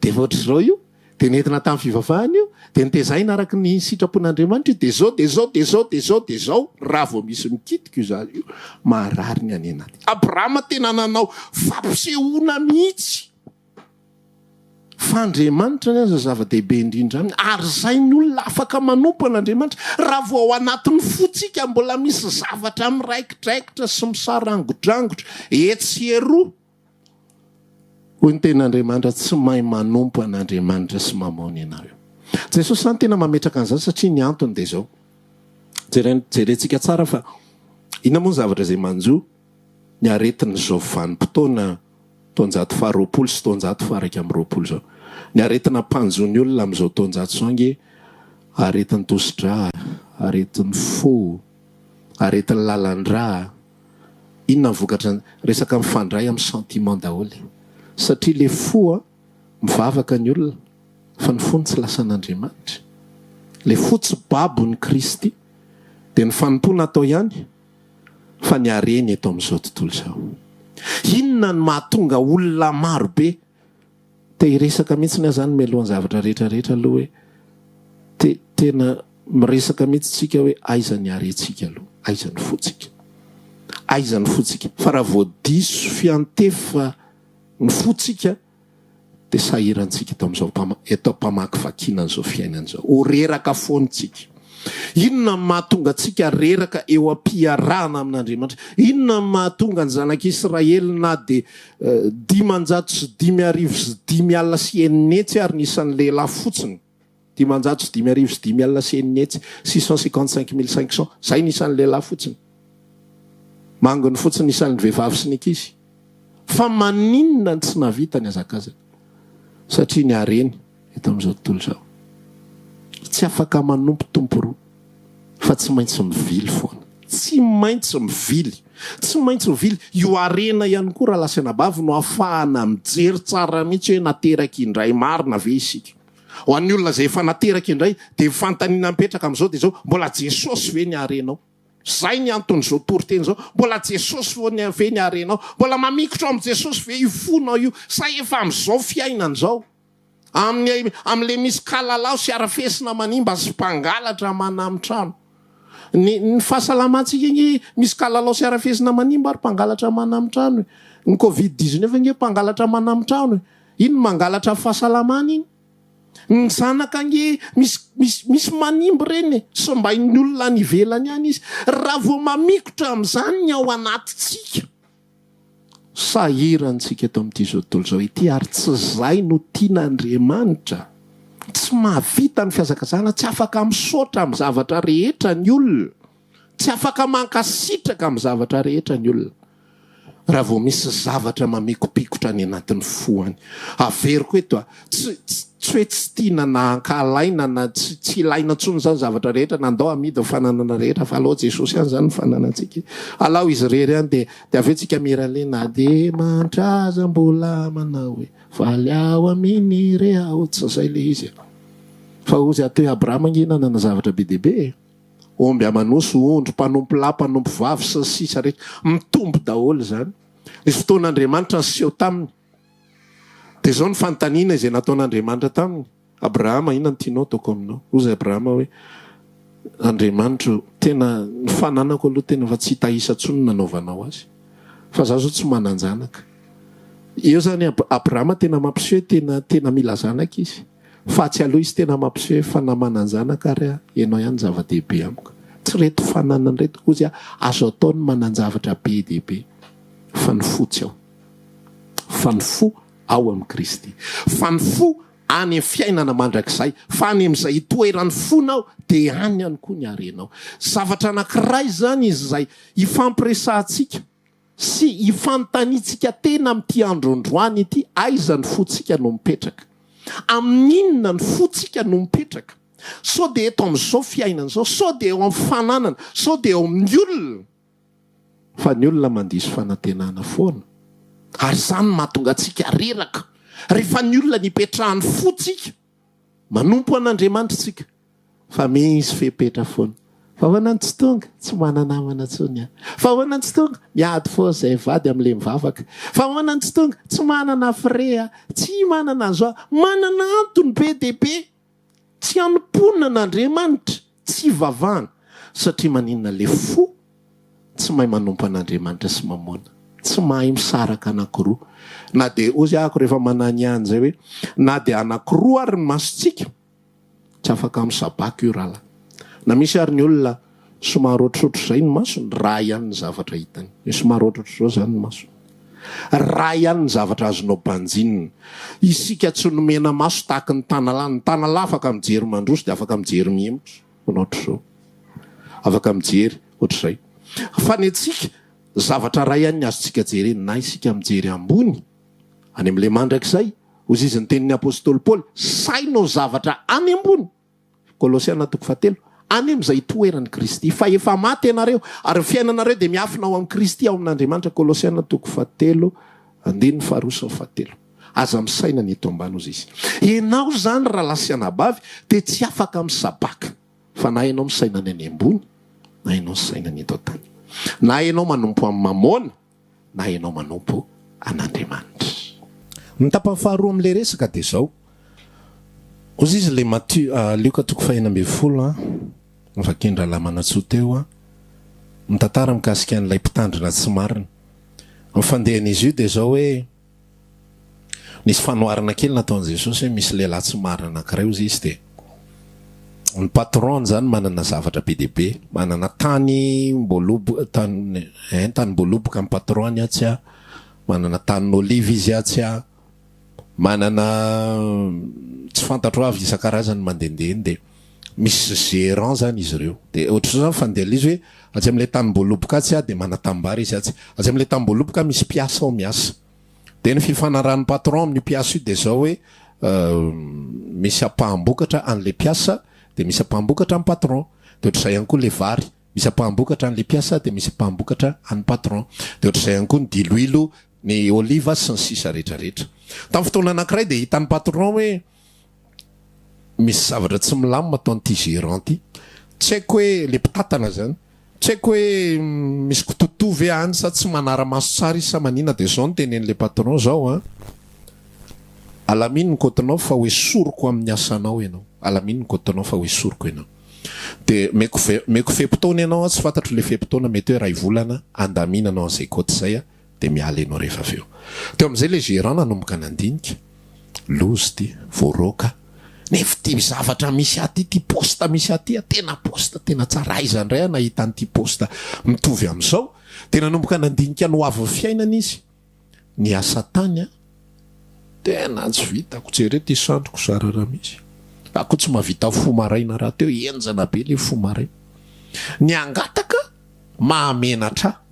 de efa ohatry zao io de nentina tamin'ny fivavahany io de nitezaina araky ny sitrapon'Andriamanitra io de zao de zao de zao de zao de zao raha vao misy mikitiko io za io maharary ny any anaty. Abrahama tena nanao fampisehoana mihitsy fa Andriamanitra ny aza zava-dehibe indrindra aminy ary zay ny olona afaka manompo an'Andriamanitra raha vao ao anatin'ny fotsika mbola misy zavatra miraikidraikitra sy misarangodrangotra etsy eroa. Hoy ny ten'Andriamanitra tsy mahay manompo an'Andriamanitra sy mamoana ianao io. Jesosy zany tena mametraka an'izany satria ny antony de zao. Jerentsika tsara fa ina moa ny zavatra zay manjo ny aretiny zao vanim-potoana taonjato faha 20 sy taonjato faha 120 zao. Ny aretina mpanjony olona amin'izao taonjato zao nge aretiny tosidra, aretiny fo, aretiny lalandra. Inona vokatra resaka mifandray amin'ny sentiment daholy. Satria le fo mivavaka ny olona fa ny fo tsy lasa an'Andriamanitra. Le fo tsy babon'ny Kristy de ny fanompona atao ihany fa ny areny eto amin'izao tontolo zao. Inona ny mahatonga olona marobe te hiresaka mihitsy ny azany mialohan'ny zavatra rehetrarehetra aloha hoe tena miresaka mihitsy tsika hoe aiza ny arentsika aloha, aiza ny fotsika, aiza ny fotsika. Fa raha vao diso fiantefa ny fotsika de sahirantsika eto mpamaky vakina an'izao fiainan'izao ho reraka foantsika. Inona ny mahatonga antsika reraka eo am-piarahana amin'Andriamanitra? Inona ny mahatonga ny zanak'Israely na de 500 sy 5,000 sy 5 alina sy enina hetsy ary nisan'ny lehilahy fotsiny. 500 sy 5,000 sy 5 alina sy enina hetsy 655 500 zay nisan'ny lehilahy fotsiny. Mangony fotsiny nisan'ny vehivavy sy ny ankizy. Fa maninona tsy navita ny azakazaka satria ny areny eto amin'izao tontolo zao tsy afaka manompo tompo roa fa tsy maintsy mivily foana. Tsy maintsy mivily, tsy maintsy mivily. Io arena ihany koa raha lasa nabavy no ahafahana mijery tsara mihitsy hoe nateraka indray marina ve isika. Ho an'ny olona zay efa nateraka indray de fantaniana mipetraka amin'izao de zao mbola Jesosy ve ny arenao. Zay ny anton'izao toriteny zao, mbola Jesosy ve ny arenao, mbola mamikotra amin'ny Jesosy ve io fonao io. Sa efa amin'izao fiainan'izao am'le misy kalalao sy arafesina manimba sy mpangalatra manamtrano. Ny fahasalamantsika nge misy kalalao sy arafesina manimba ary mpangalatra manamtrano. Ny Covid-19 nge mpangalatra manamtrano. Iny mangalatra fahasalamana iny. Ny zanaka nge misy manimba reny sy mba ny olona ny ivelany ihany izy. Raha vao mamikotra amin'izany ny ao anatitsika sahirantsika eto amin'ity zao tontolo zao ity ary tsy zay no tian'Andriamanitra. Tsy mahavita ny fiazakazana, tsy afaka misaotra amin'ny zavatra rehetra ny olona, tsy afaka mankasitraka amin'ny zavatra rehetra ny olona. Raha vao misy zavatra mamikopikotra ny anatin'ny foany. Averiko eto tsy hoe tsy tiana na ankalaina na tsy ilaina intsony zany zavatra rehetra nandao amidy ny fananana rehetra fa alao Jesosy ihany zany ny fananantsika. Alao izy rery ihany de avetsika miralena de mantraza mbola manao hoe valy ao aminy re ao tsy zay le izy. Fa ozy atao Abrahama nge nanana zavatra be dehibe. Omby amanosy, ondro, mpanompo lahy, mpanompo vavy sy sisa rehetra mitombo daholo zany. Nisy fotoan'Andriamanitra nyseho taminy. De zao ny fanontaniana izay nataon'Andriamanitra taminy. Abrahama ina ny tianao ataoko aminao. Ozy Abrahama hoe Andriamanitra tena ny fananako aloha tena fa tsy tahisa tsony nanaovanao azy. Fa zaho zao tsy manan-janaka. Eo zany Abrahama tena mampiseho tena mila zanaka izy. Fa tsy aloha izy tena mampiseho fa namanan-janaka ary ianao ihany zava-dehibe amiko. Tsy reto fananany reto kozy azo ataony manan-javatra be dehibe. Fa ny fo tsy ao. Fa ny fo ao amin'ny Kristy. Fa ny fo any amin'ny fiainana mandrakizay. Fa any amin'izay itoeran'ny fonao dia any ihany koa ny arenao. Zavatra anankiray zany izy zay ifampiresahantsika sy ifantanitsika tena amin'ity androandroany ity aiza ny fotsika no mipetraka. Amin'inona ny fotsika no mipetraka. So dia eto amin'izao fiainana zao, so dia eo amin'ny fananana, so dia eo amin'ny olona. Fa ny olona mandiso fanantenana foana. Ary zany mahatonga antsika reraka. Rehefa ny olona nipetrahany fotsika, manompo an'Andriamanitra tsika. Fa misy fepetra foana. fa hoanany tsy tonga tsy mananamana tsony fa hoanany tsy tonga miady fo zay vady am'le mivavaka fa hoanany tsy tonga tsy manana frea tsy manana azo manana antony be deaibe tsy anomponina an'andriamanitra tsy vavahana satria maninona le fo tsy mahay manompo an'andriamanitra sy mamona tsy mahay misaraka anankiroa na de ozy ahako rehefa manany any zay hoe na de anankiroa ary ny masontsika tsy afaka misabaka io rahala na misy ary ny olona somary ohatrotra zay ny masony raha ihany ny zavatra hitany somary ohatrotra zao zany ny masony raha ihany ny zavatra azonao banjinina isika tsy nomena maso tahaky ny tanala afaka mijery mandroso de afaka mijery mihemotro ohatr'izao afaka mijery ohatr'izay fa ny antsika zavatra ray ihany ny azontsika jereny na isika mijery ambony any am'le mandrak'izay ozy izy ny tenin'ny apôstôly paoly sainao zavatra any ambony Kolosiana 3:7 any am'izay toerany Kristy fa efa maty ianareo ary fiainanareo de miafina ao amin'ny Kristy ao amin'Andriamanitra Kolosiana 3:7 aza misaina ny eto ambany ozy izy ianao zany raha lasiana bavy de tsy afaka misabaka fa na ianao misaina ny any ambony na ianao misaina ny eto tany na ianao manompo amin'ny mamona na ianao manompo an'Andriamanitra ny tapany faharoa am'le resaka de zao ozy izy le Lioka 3:20 mivakindra lamanatsoa teo mitantara mikasika an'ilay mpitandrina tsy marina mifandehan'izy io de zao hoe nisy fanoharana kely nataon' Jesosy hoe misy lehilahy tsy marina anankiray ozy izy de ny patron zany manana zavatra be deaibe manana tany mboloboka amin'ny patron atsy a manana tanin'olive izy atsy a manana tsy fantatro avy isan-karazany mandendehany de misy gérant zany izy ireo de ohatr'izao zany fandehala izy hoe atsy am'le tanimboloboka atsy a de manatambara izy atsy atsy am'le tanimboloboka misy mpiasa ao miasa de ny fifanarahan'ny patron amin'ny mpiasa io de zao hoe misy ampahambokatra an'le mpiasa de misy ampahambokatra amin'ny patron de ohatr'izay ihany koa le vary misy ampahambokatra an'le mpiasa de misy ampahambokatra an'ny patron de ohatr'izay ihany koa ny diloilo ny oliva sy ny sisa rehetrarehetra tamin'ny fotoana anankiray de hitan'ny patron hoe misy zavatra tsy milamina ataon'ity gérant ty tsy haiko hoe le mpitatana zany tsy haiko hoe misy kototovy any sa tsy manara-maso tsara izy sa manina de zao ny tenen'le patron zao alaminy ny kotinao fa hoe soroko amin'ny asanao ianao alaminy ny kotinao fa hoe soroko ianao de meko fepotona ianao tsy fantatro le fepotona mety hoe ray volana andaminanao an'izay koty zay de miala ianao rehefa avy eo teo am'izay le gérant nanomboka nandinika lozy ty voaroka nefa ty zavatra misy aty ty posta misy aty tena posta tena tsara aiza ndray nahita an'ity posta mitovy am'izao de nanomboka nandinika no avy fiainana izy ny asa tany tena tsy vitako jereo ty sandroko zara raha misy ako tsy mahavita fo maraina raha teo enjana be le fo maraina ny angataka mahamenatra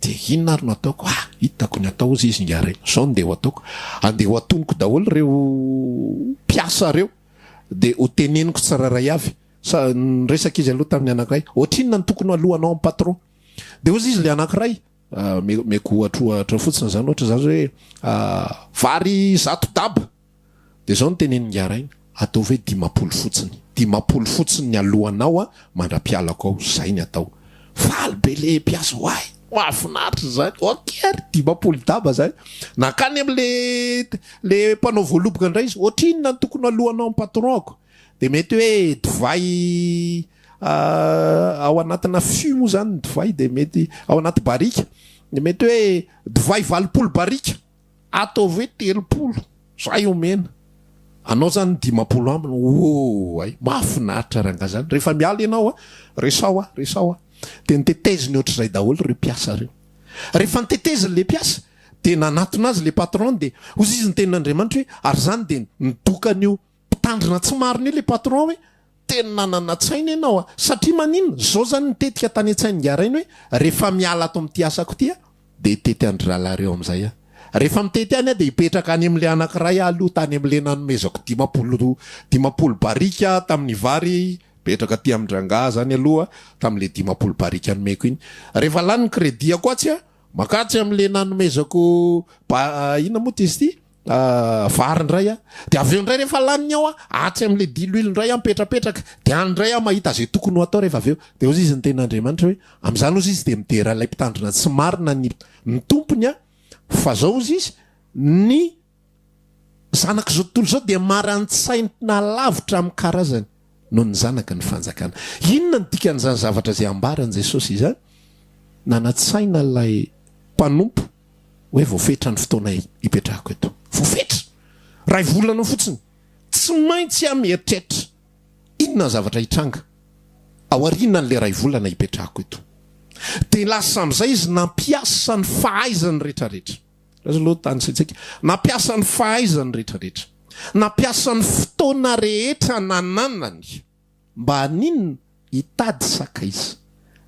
de inona ary no ataoko hitako ny atao ozy izy ngaray zao ndeha ataoko andeha ho atonoko daholo reo mpiasa reo de ho teneniko tsararay avy nyresaka izy aloha tamin'ny anankiray ohatrinona ny tokony alohanao amin'ny patron de ozy izy le anankiray meko ohatra fotsiny zany ohatra zany hoe vary zato daba de zao ny teneny ngarainy atao hoe 10 fotsiny ny alohanao mandra-pialako ao zay ny atao faly be le mpiasa hoay mahafinaritra zany okery 10 daba zany nakany am'le mpanao voaloboka indray izy ohatrinona ny tokony alohanao amin'ny patron ako de mety hoe divay ao anatina fumo zany divay de mety ao anaty barika de mety hoe divay 20 barika ataovy hoe 30 zay omena anao zany 10 aminy ay mahafinaritra ranga zany rehefa miala ianao resao de niteteziny ohatr'izay daholo reo mpiasa reo rehefa niteteziny le mpiasa de nanatona azy le patron de ozy izy ny tenin'Andriamanitra hoe ary zany de nidokanyio mpitandrina tsy marina io le patron hoe tena nanana-tsaina ianao satria maninona zao zany nitetika tany an-tsainy ngarainy hoe rehefa miala ato amin'ity asako ty de tety andriralareo am'izay rehefa mitety any de hipetraka any am'le anankiray aloha tany am'le nanomezako 10 barika tamin'ny vary petraka ty am'drangah zany aloha tam'le 10 barika anomeko iny rehefa lany ny crédit ako atsy makatsy am'le nanomezako ina moa ty izy ty vary ndray a de avy eo ndray rehefa laniny ao a atsy am'le diloilo ndray a mipetrapetraka de andray a mahita zay tokony ho atao rehefa avy eo de ozy izy ny ten'andriamanitra hoe am'izany ozy izy de midera lay mpitandrina tsy marina ny tompony a fa zao ozy izy ny zanaka zao tontolo zao de marantsaina lavitra amin'ny karazany no ny zanaka ny fanjakana. Inona ny dikan'izany zavatra zay ambarany Jesosy izany? Nanatsaina lay mpanompo hoe voafetra ny fotoana ipetrahako eto. Voafetra ray volana fotsiny tsy maintsy mieritreritra inona zavatra hitranga ao aorianan'le ray volana ipetrahako eto. De lasa am'izay izy nampiasa ny fahaizany rehetrarehetra. Aloha tany saitsika nampiasa ny fahaizany rehetrarehetra, nampiasa ny fotoana rehetra nananany mba haninona hitady sakaiza.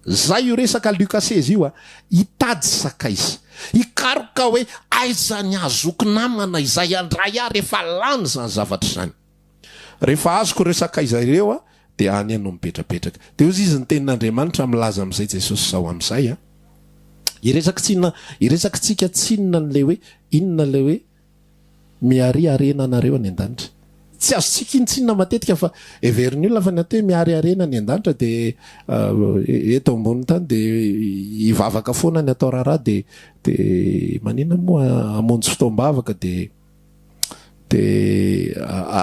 Zay io resaka Luka 16 io a, hitady sakaiza. Ikaroka hoe aiza ny azoko namana izay andray ahy rehefa lany zany zavatra zany. Rehefa azoko ireo sakaiza ireo a de any ianao mipetrapetraka. De ozy izy ny tenin'Andriamanitra milaza am'izay Jesosy zao am'izay a. Iresaka tsika tsinona n'le hoe inona le hoe Mihary harena anareo any an-danitra. Tsy azo tsika intsinina matetika fa everiny olona fa ny atao hoe Mihary harena any an-danitra de eto ambony tany de ivavaka foana ny atao raharaha de manina moa amonjy fotoam-bavaka de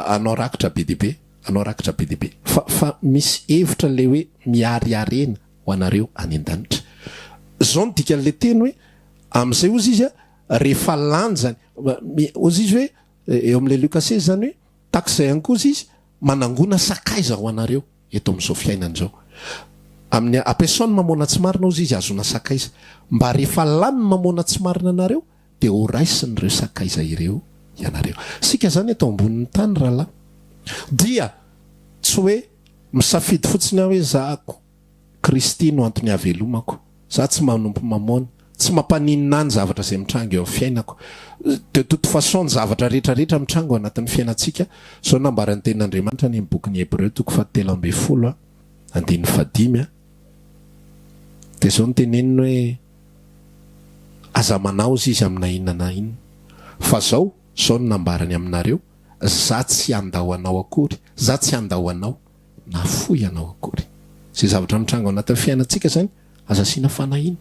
anao rakitra be deabe, anao rakitra be deabe. Fa misy hevitra le hoe Mihary harena ho anareo any an-danitra. Zao ny dikan'le teny hoe am'izay ozy izy a rehefa lany zany ozy izy hoe eo am'le Luka 16 zany hoe takizay ihany koa izy manangona sakaiza ho anareo eto am'izao fiainana zao. Amin'ny ampiasaony mamoana tsy marina ozy izy azona sakaiza mba rehefa lany mamoana tsy marina anareo de ho raisin'ireo sakaiza ireo ianareo. Sika zany eto ambonin'ny tany rahalahy dia tsy hoe misafidy fotsiny aho hoe zahako Kristy no antony havelomako. Za tsy manompo mamoana, tsy mampaninina ny zavatra zay mitrango eo amin'ny fiainako. De toute façon ny zavatra rehetrarehetra mitrango anatin'ny fiainantsika. Zao nambaran'ny tenin'Andriamanitra ny bokin'ny Hébreu 7:15 andiny 5. De zao ny teneniny hoe aza manao izy amina inona na inona. Fa zao ny nambarany aminareo, za tsy andao anao akory, za tsy andao anao na foy anao akory. Zay zavatra mitrango anatin'ny fiainantsika zany aza sina fanahina.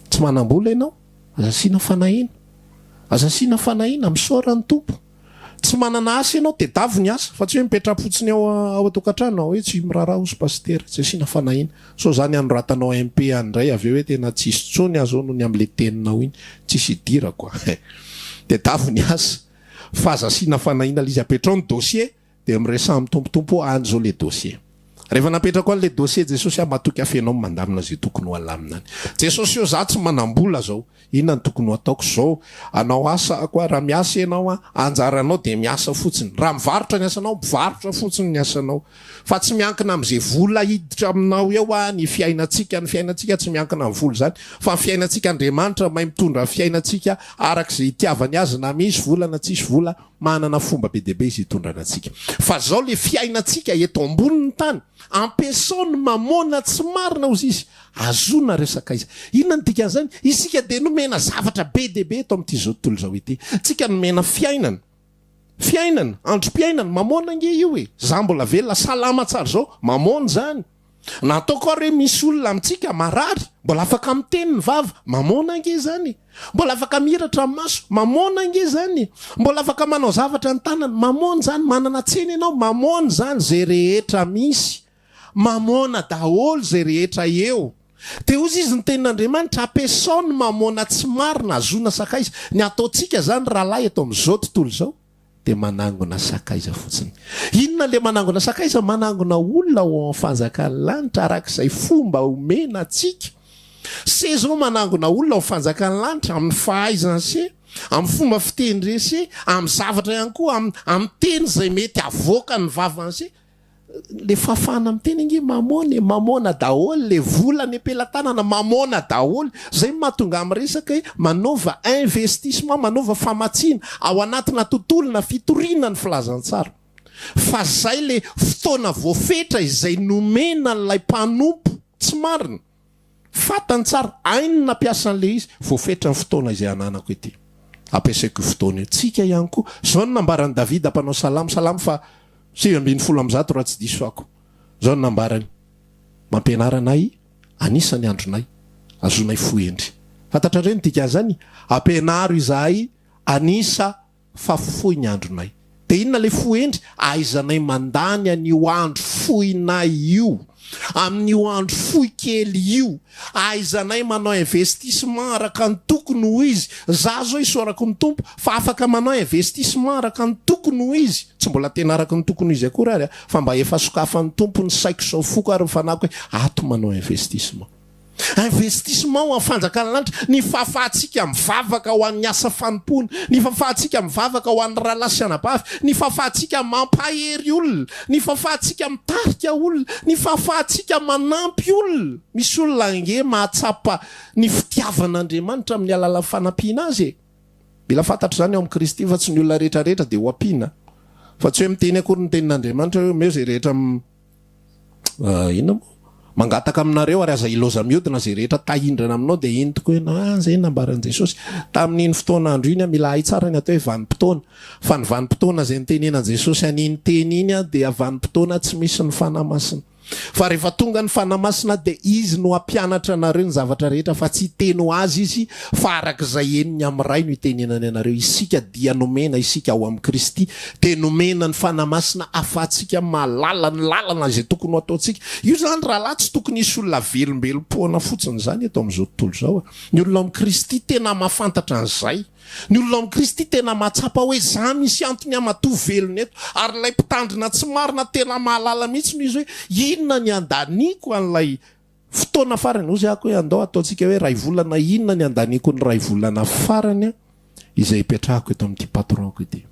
Tsy manam-bola ianao, aza sina fanahina. Aza sina fanahina misaorany tompo. Tsy manana asa ianao de davy ny asa, fa tsy hoe mipetra-potsiny ao atokantrano hoe tsy miraharaha osy pasteur, tsy sina fanahina. So zany anoratanao MP andray avy eo hoe tena tsisy tsony azo noho ny am'le teninao iny, tsisy idira koa. De davy ny asa. Fa aza sina fanahina izy apetrao ny dossier de miresamy tompotompo anjo le dossier. Rehefa napetrako an'le dossier Jesosy matoky afenao mandamina zay tokony ho alaminany. Jesosy io za tsy manambola zao. Inona ny tokony ho ataoko zao? Anao asa koa raha miasa ianao anjaranao de miasa fotsiny. Raha mivarotra ny asanao, mivarotra fotsiny ny asanao. Fa tsy miankina am'izay vola hiditra aminao eo ny fiainantsika tsy miankina amin'ny vola zany. Fa ny fiainantsika Andriamanitra mahay mitondra fiainantsika arak'izay itiavany azy na misy vola na tsisy vola, manana fomba be deabe izy hitondrana antsika. Fa zao le fiainantsika eto ambonin'ny tany ampiasaony mamoana tsy marina ozy izy azona resaka izy. Inona ny dikan'izany? Isika de nomena zavatra be deabe eto amin'ity zao tontolo zao ity. Tsika nomena fiainana, androm-piainana mamoana nge io za mbola velona salama tsara zao mamoana zany. Natao koa hoe misy olona amintsika marary, mbola afaka miteny ny vava, mamoana nge zany. Mbola afaka miratra amin'ny maso, mamoana nge zany. Mbola afaka manao zavatra ny tanana, mamoana zany. Manana tsena ianao, mamoana zany. Zay rehetra misy, mamoana daholo zay rehetra eo. De ozy izy ny tenin'Andriamanitra ampiasaony mamoana tsy marina azona sakaiza. Ny ataontsika zany rahalahy eto amin'izao tontolo zao de manangona sakaiza fotsiny. Inona le manangona sakaiza? Manangona olona ho amin'ny fanjakan'ny lanitra arak'izay fomba omena atsika. Se zao manangona olona ho fanjakan'ny lanitra amin'ny fahaizany se, amin'ny fomba fitendry se, amin'ny zavatra ihany koa amin'ny teny zay mety avoaka ny vavany se. Le fafana amin'ny teny ingy mamoana daholo, le vola ny ampelantanana mamoana daholo. Zay mahatonga amin'ny resaka hoe manova investissement, manova famatsiana ao anatina tontolona fitoriana ny filazantsara. Fa zay le fotoana voafetra izay nomena n'lay mpanompo tsy marina. Fatany tsara ainy nampiasan'le izy voafetra ny fotoana izay ananako ity. ampiasaiko fotoana tsika ihany koa zao ny nambarany davida ampanao salamo fa 7:10 raha tsy diso ako zao ny nambarany mampianaranay anisany andronay azonay foendry fantatra reny dika zany ampianaro izahay anisa fa foy ny andronay de inona le foendry aizanay mandany an'io andro foinay io amin'io andro foy kely io aizanay manao investissement araka ny tokony ho izy za zao isorako ny tompo fa afaka manao investissement araka ny tokony ho izy tsy mbola tena araka ny tokony ho izy akory ary fa mba efa sokafan'ny tompo ny saiko zao foko ary mifanako hoe ato manao investissement ho afanjakana lanitra ny fahafahatsika mivavaka ho an'ny asa fanompony ny fahafahatsika mivavaka ho an'ny rahalasy anabavy ny fahafahatsika mampahery olona ny fahafahatsika mitarika olona ny fahafahatsika manampy olona misy olona ange mahatsapa ny fitiavan'Andriamanitra amin'ny alala fanampiana azy mila fantatra zany ao amin'ny Kristy fa tsy ny olona rehetrarehetra de ho ampiana fa tsy hoe miteny akory ny tenin'Andriamanitra hoe meo zay rehetra ina mo mangataka aminareo ary aza iloza miodina zay rehetra tahindrana aminao de iny tokoa hoe zay nambaran' Jesosy tamin'iny fotoana andro iny mila hay tsara ny atao hoe vanim-potoana fa ny vanim-potoana zay nitenenan Jesosy an'iny teny iny de vanim-potoana tsy misy ny fanamasina fa rehefa tonga ny fanamasina de izy no ampianatra anareo ny zavatra rehetra fa tsy teny ho azy izy fa arak'izay eniny amiray no itenenany anareo isika dia nomena isika ao amin'ny Kristy de nomena ny fanamasina afatsika malala ny lalana zay tokony ho ataotsika io zany raha tsy tokony isy olona velombelom-poana fotsiny zany eto amin'izao tontolo zao ny olona amin'ny Kristy tena mahafantatra an'izay ny olona amin'ny Kristy tena mahatsapa hoe za misy antony amato velony eto ary lay mpitandrina tsy marina tena mahalala mihitsy no izy hoe inona ny andaniko an'lay fotoana farany ozy ako hoe andao ataotsika hoe ray volana inona ny andaniko ny ray volana farany izay ipetrahako eto amin'ity patronko ity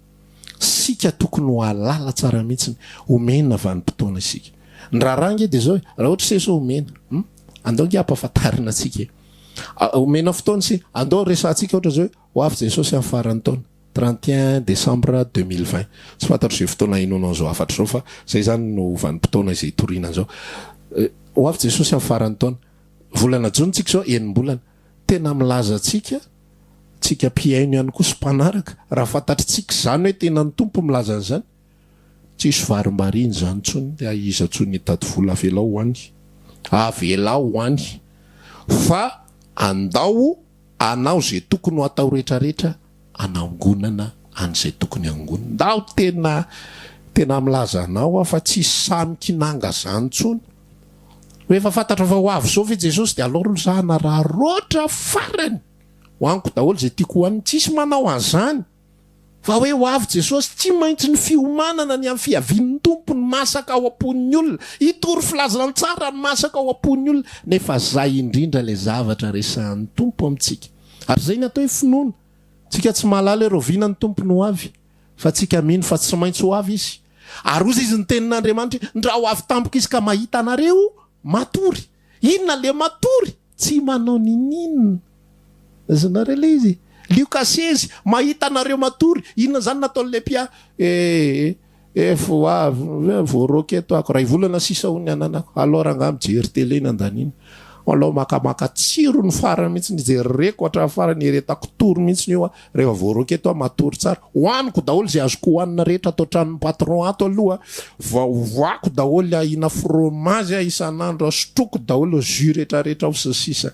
sika tokony ho alala tsara mihitsy omena vanim-potoana isika ny raharangy de zao raha ohatra seso omena andao nge ampahafantarina atsika omena fotoana sy andao resantsika ohatra zao ho avy Jesosy amin'ny farany taona 31 décembre 2020 tsy fantatro zay fotoana inonao zao afatra zao fa zay zany no vanim-potoana izay toriana zao ho avy Jesosy amin'ny farany taona volana jona tsika zao enim-bolana tena milaza tsika mpiaino ihany koa sy mpanaraka raha fantatritsika zany hoe tena ny tompo milaza an'izany tsisy varim-bariny zany tsony de iza tsony hitady vola avela ho any fa andao anao zay tokony ho atao rehetrarehetra anangonana an'izay tokony angonana ndao tena milaza anao fa tsisy samy kinanga zany tsony hoe efa fantatra fa ho avy zao fe Jesosy de aloro zahana raha roatra farany hoaniko daholo zay tiako hoaniny tsisy manao an'izany fa hoe ho avy Jesosy tsy maintsy ny fiomanana ny amin'ny fiavian'ny tompo ny masaka ao am-pon'ny olona hitory filazana tsara ny masaka ao am-pon'ny olona nefa zay indrindra le zavatra resahan'ny tompo amintsika ary zay ny atao hoe finoana tsika tsy mahalala hoe roviana ny tompo no avy fa tsika mino fa tsy maintsy ho avy izy ary ozy izy ny tenin'Andriamanitra ndra ho avy tampoka izy ka mahita anareo matory inona le matory tsy manao ninina zanareo le izy Luka 16 mahita anareo matory inona zany nataon'le pia voaroketo ako ray volana sisa ho ny ananako alora angam jery tele ny andaniny aloha makamaka tsiro ny farany mihitsy ny zay reko atra farany eretako tory mihitsy io rehefa voaroketo matory tsara hoaniko daholo zay azoko hoanina rehetra atao tranony patron ato aloha voako daholo ahina fromazy isan'andro sotroko daholo jus rehetrarehetra ao sasisa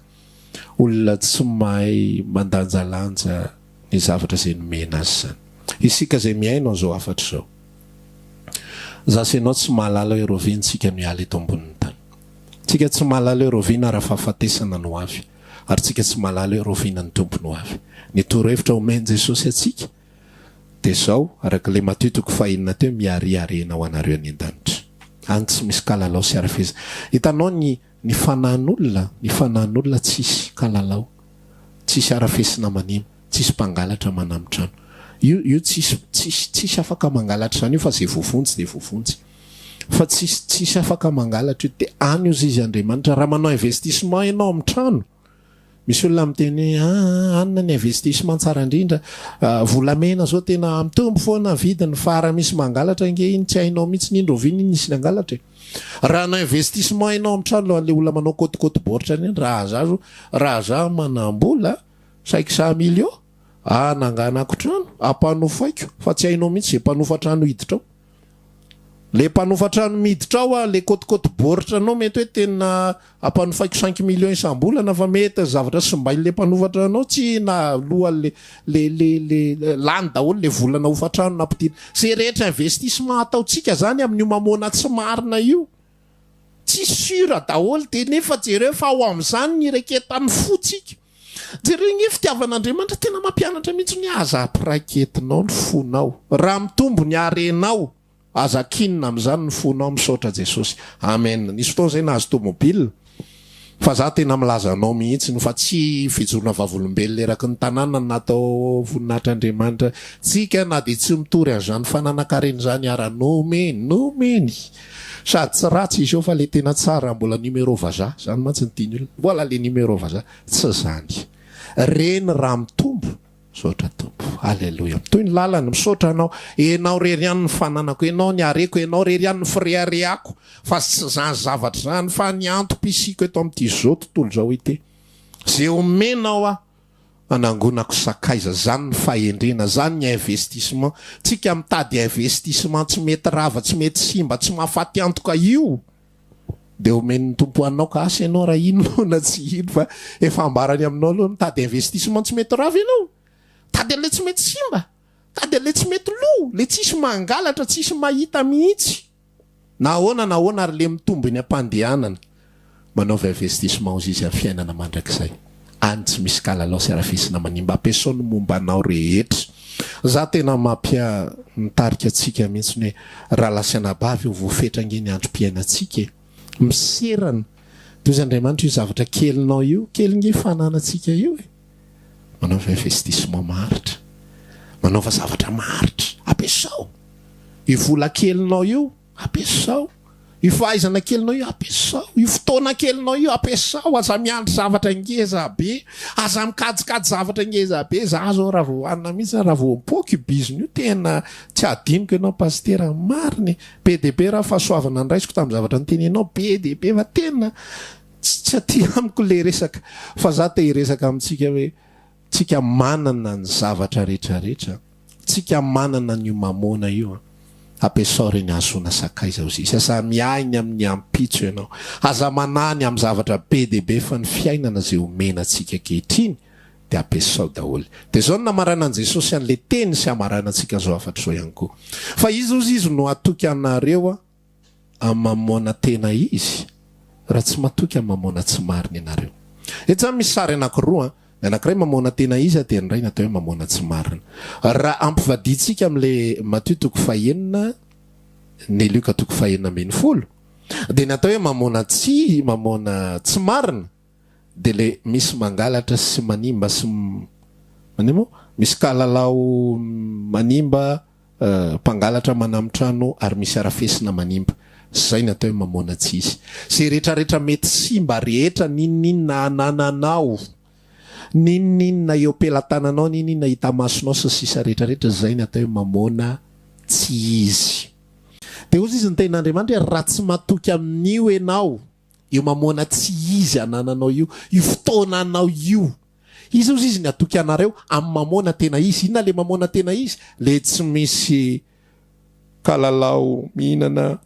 olona tsy mahay mandanjalanja ny zavatra zay nomena azy zany isika zay miainao zao afatra zao zasy ianao tsy mahalala hoe rovintsika miala eto ambonin'ny tany tsika tsy mahalala hoe rovina raha fahafatesana no avy ary tsika tsy mahalala hoe rovina ny tompo no avy ny torohevitra omeny Jesosy atsika de zao arak'le matitoko fahinana teo Mihary harena ho anareo any an-danitra any tsy misy kalalao sy arafeza hitanao ny fanahin'olona tsisy kalalao tsisy arafesina manimo tsisy mpangalatra manamitrano io tsisy afaka mangalatra zany io fa zay voavontsy de voavontsy fa tsisy afaka mangalatra io de any ozy izy Andriamanitra raha manao investissement ianao amin'ny trano misy olona miteny anina ny investissement tsara indrindra volamena zao tena mitombo foana vidiny fa raha misy mangalatra nge iny tsy hainao mihitsy ny indroviny iny nisy nangalatra raha na investissement hainao amin'ny trano le olona manao kotikoti boritra iny raha za manambola 500 millions nanganako trano ampanofaiko fa tsy hainao mihitsy mpanofa trano hiditra ao le mpanofa trano miditra ao le kotikoty boritra anao mety hoe tena ampanofaiko 5 millions isam-bolana fa mety zavatra simbainy le mpanofa tranao tsy na loha le lany daholo le volana hofatrano na pitina se rehetra investissement ataotsika zany amin'io mamona tsy marina io tsy sura daholo de nefa jereo fa ao am'izany ny raketany fotsika jereo igny fitiavan'Andriamanitra tena mampianatra mihitsy ny aza apiraketinao ny fonao raha mitombo ny arenao aza kinina am'izany ny fonao misaotra Jesosy amen. Nisy fotoana zay nahazo tomobile fa za tena milaza anao mihitsy fa tsy fijorona vavolombelona leraky ny tanàna natao voninahitr'Andriamanitra tsika na de tsy mitory an'izany fananakaren'ny zany aranomeny sady tsy ratsy izy eo fa le tena tsara mbola numéro vaza zany mantsy nytiany olona voilà le numéro vaza tsy zany reny raha mitombo misaotra tompo alleloia toy ny lalany misaotra anao enao rery ihany ny fananako enao ny areko enao rery ihany ny fireareako fa tsy zany zavatra zany fa ny antom-pisiko eto amin'ity zao tontolo zao ity zay omenao anangonako sakaiza zany ny fahendrena zany ny investissement tsika mitady investissement tsy mety rava tsy mety simba tsy mahafaty antoka io de omen'ny tompo anao ka asa ianao raha ino na tsy ino fa efa ambarany aminao aloha mitady investissement tsy mety rava ianao tady le tsy mety simba tady le tsy mety lo le tsisy mangalatra tsisy mahita mihitsy nahoana ary le mitombo ny ampandehanana manaova investissement ozy izy amin'ny fiainana mandrakizay any tsy misy kalalao sy arafisina manimba ampiasao ny momba anao rehetra za tena mitarika atsika mihitsy ny hoe raha lasianabavy io voafetrangeny androm-piainatsika miserana toy izy Andriamanitra io zavatra kelinao io kelinge fananatsika io manaova investissement maharitra manaova zavatra maharitra ampiasao io vola kelinao io ampiasao io fahaizana kelinao io ampiasao io fotoana kelinao io ampiasao aza miandry zavatra ngeza be aza mikajikajy zavatra ngeza be za zao raha vao hanina mihitsy raha vao mipoky biziny io tena tsy adiniko ianao pastera mariny be de be raha fahasoavana andraisiko tamin'ny zavatra nytenenao be de be fa tena tsy aty amiko le resaka fa za te hiresaka amintsika hoe tsika manana ny zavatra rehetrarehetra tsika manana ny mamona io ampiasao reny azona sakaiza ozy izy asa miainy amin'ny ampitso ianao aza manany amin'ny zavatra be de be fa ny fiainana zay omenatsika kehitriny de ampiasao daholo de zao ny namarana an' Jesosy an'le teny sy amaranantsika zao afatra zao ihany koa fa izy ozy izy no atoky anareo amin'ny mamona tena izy raha tsy matoky amin'ny mamona tsy mariny ianareo eto zany misy sary anankiroa anankiray mamona tena izy de nyray natao hoe mamona tsy marina raha ampivaditsika am'le Matthieu toko fahenina ny Luka toko fahenina ambin'ny folo de natao hoe mamona tsy marina de le misy mangalatra sy manimba sy manimo misy kalalao manimba mpangalatra manamtrano ary misy arafesina manimba zay natao hoe mamona tsy izy se rehetrarehetra mety simba rehetra ninninna anananao ninninna eo pelatananao ninninna hita masonao sy sisa rehetrarehetra zay natao hoe mamona tsy izy de ozy izy ny ten'Andriamanitra hoe raha tsy matoky amin'io ianao io mamona tsy izy anananao io fotoana anao io izy ozy izy ny atoky anareo amin'ny mamona tena izy inona le mamona tena izy le tsy misy kalalao mihinana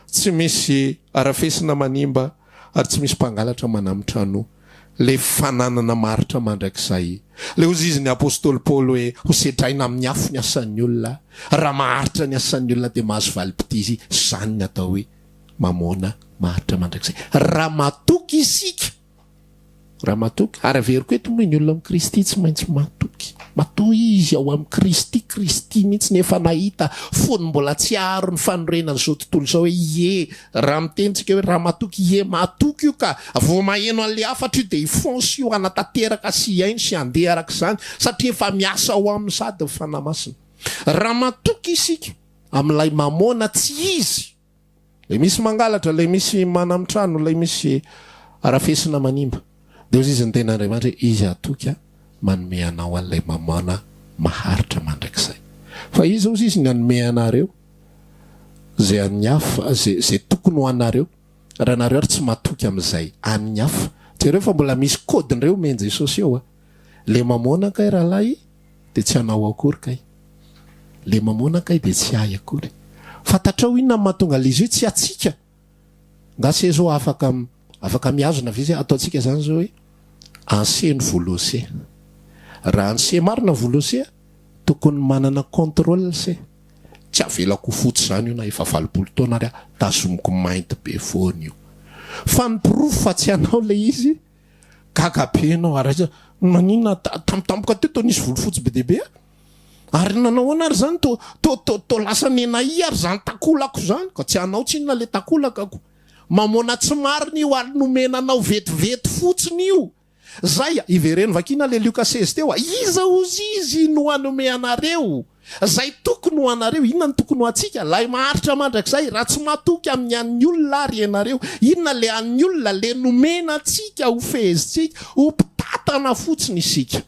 tsy misy arafesina manimba ary tsy misy mpangalatra manamitrano le fananana maritra mandrakizay le ozy izy ny apôstôly Paoly hoe hosetraina amin'ny afo ny asan'ny olona raha maharitra ny asan'ny olona de mahazo valipitizy zany ny atao hoe mamona maharitra mandrakizay raha matoky isika raha matoky ary averiko eto moa ny olona amin'ny Kristy tsy maintsy matoy izy ao amin'ny Kristy mihitsy nefa nahita fony mbola tsy aharo ny fanorenana zao tontolo zao hoe ie raha mitentsika hoe raha matoky ie matoky io ka vo maheno an'le afatra io de ifonso io anatateraka sy iainy sy andeha arak'izany satria efa miasa ao amin'ny sady fanamasina raha matoky isika amin'ilay mamona tsy izy le misy mangalatra le misy manamitrano le misy arafesina manimba de ozy izy ny ten'Andriamanitra izy atoky manome anao an'ilay mamona maharitra mandrakizay fa izy ozy izy ny anome anareo zay amin'ny hafa zay tokony ho anareo raha nareo ary tsy matoky amin'izay amin'ny hafa jereo fa mbola misy kodin'ireo men Jesosy eo le mamona kay rahalahy dia tsy hanao akory kay. Le mamona kay dia tsy ahy akory. Fantatrao inona mahatonga l'izy io tsy atsika. Ngase zao afaka miazona ve zay ataontsika zany zao hoe anseny volose. Raha anse marina volose tokony manana contrôle se. Tsy avelako fotsy zany io na efa 20 taona ary tazomiko mainty be foana io. Fa ny proof fa tsy hanao le izy kakapenao ary manina tampotampoka teto nisy volofotsy be deabe ary nanao anary zany to lasa nenai ary zany takolako zany ka tsy hanao tsy inona le takolakako. Mamona tsy marina io ary nomenanao vetivety fotsiny io. Zay ivereny vakina le Luka 16 teo iza ozy izy no hanome anareo. Zay tokony ho anareo. Inona ny tokony ho atsika? Lay maharitra mandrakizay raha tsy matoky amin'ny an'ny olona ary ianareo. Inona le an'ny olona le nomena atsika ho fehezitsika ho mpitatana fotsiny isika.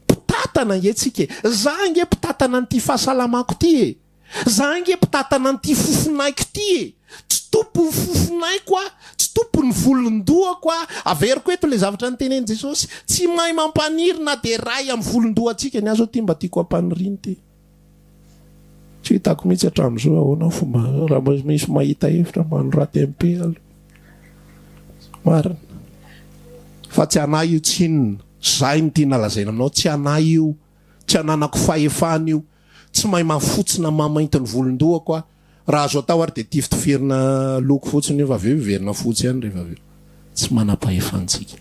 Mpitatana nge za nge mpitatana an'ity fahasalamako ty za nge mpitatana an'ity fofonaiko ty tsy tompo fofonaiko tsy tompo ny volondohako averiko eto le zavatra nyteneny Jesosy tsy mahay mampanirina de ray amin'ny volondohantsika ny azo ty mba tiako ampaniriny ty. Tsy hitako mihitsy hatramin'izao ahoana fomba raha misy mahita hevitra manoraty MP alo marina fa tsy anahy io tsinona zay ny tiana lazaina aminao tsy anahy io tsy ananako fahefana io tsy mahay mafotsina mamainty ny volondohako raha azo atao ary de tifitoferina loko fotsiny io aveo iverina fotsy ihany rehefa aveo tsy manam-pahefantsika.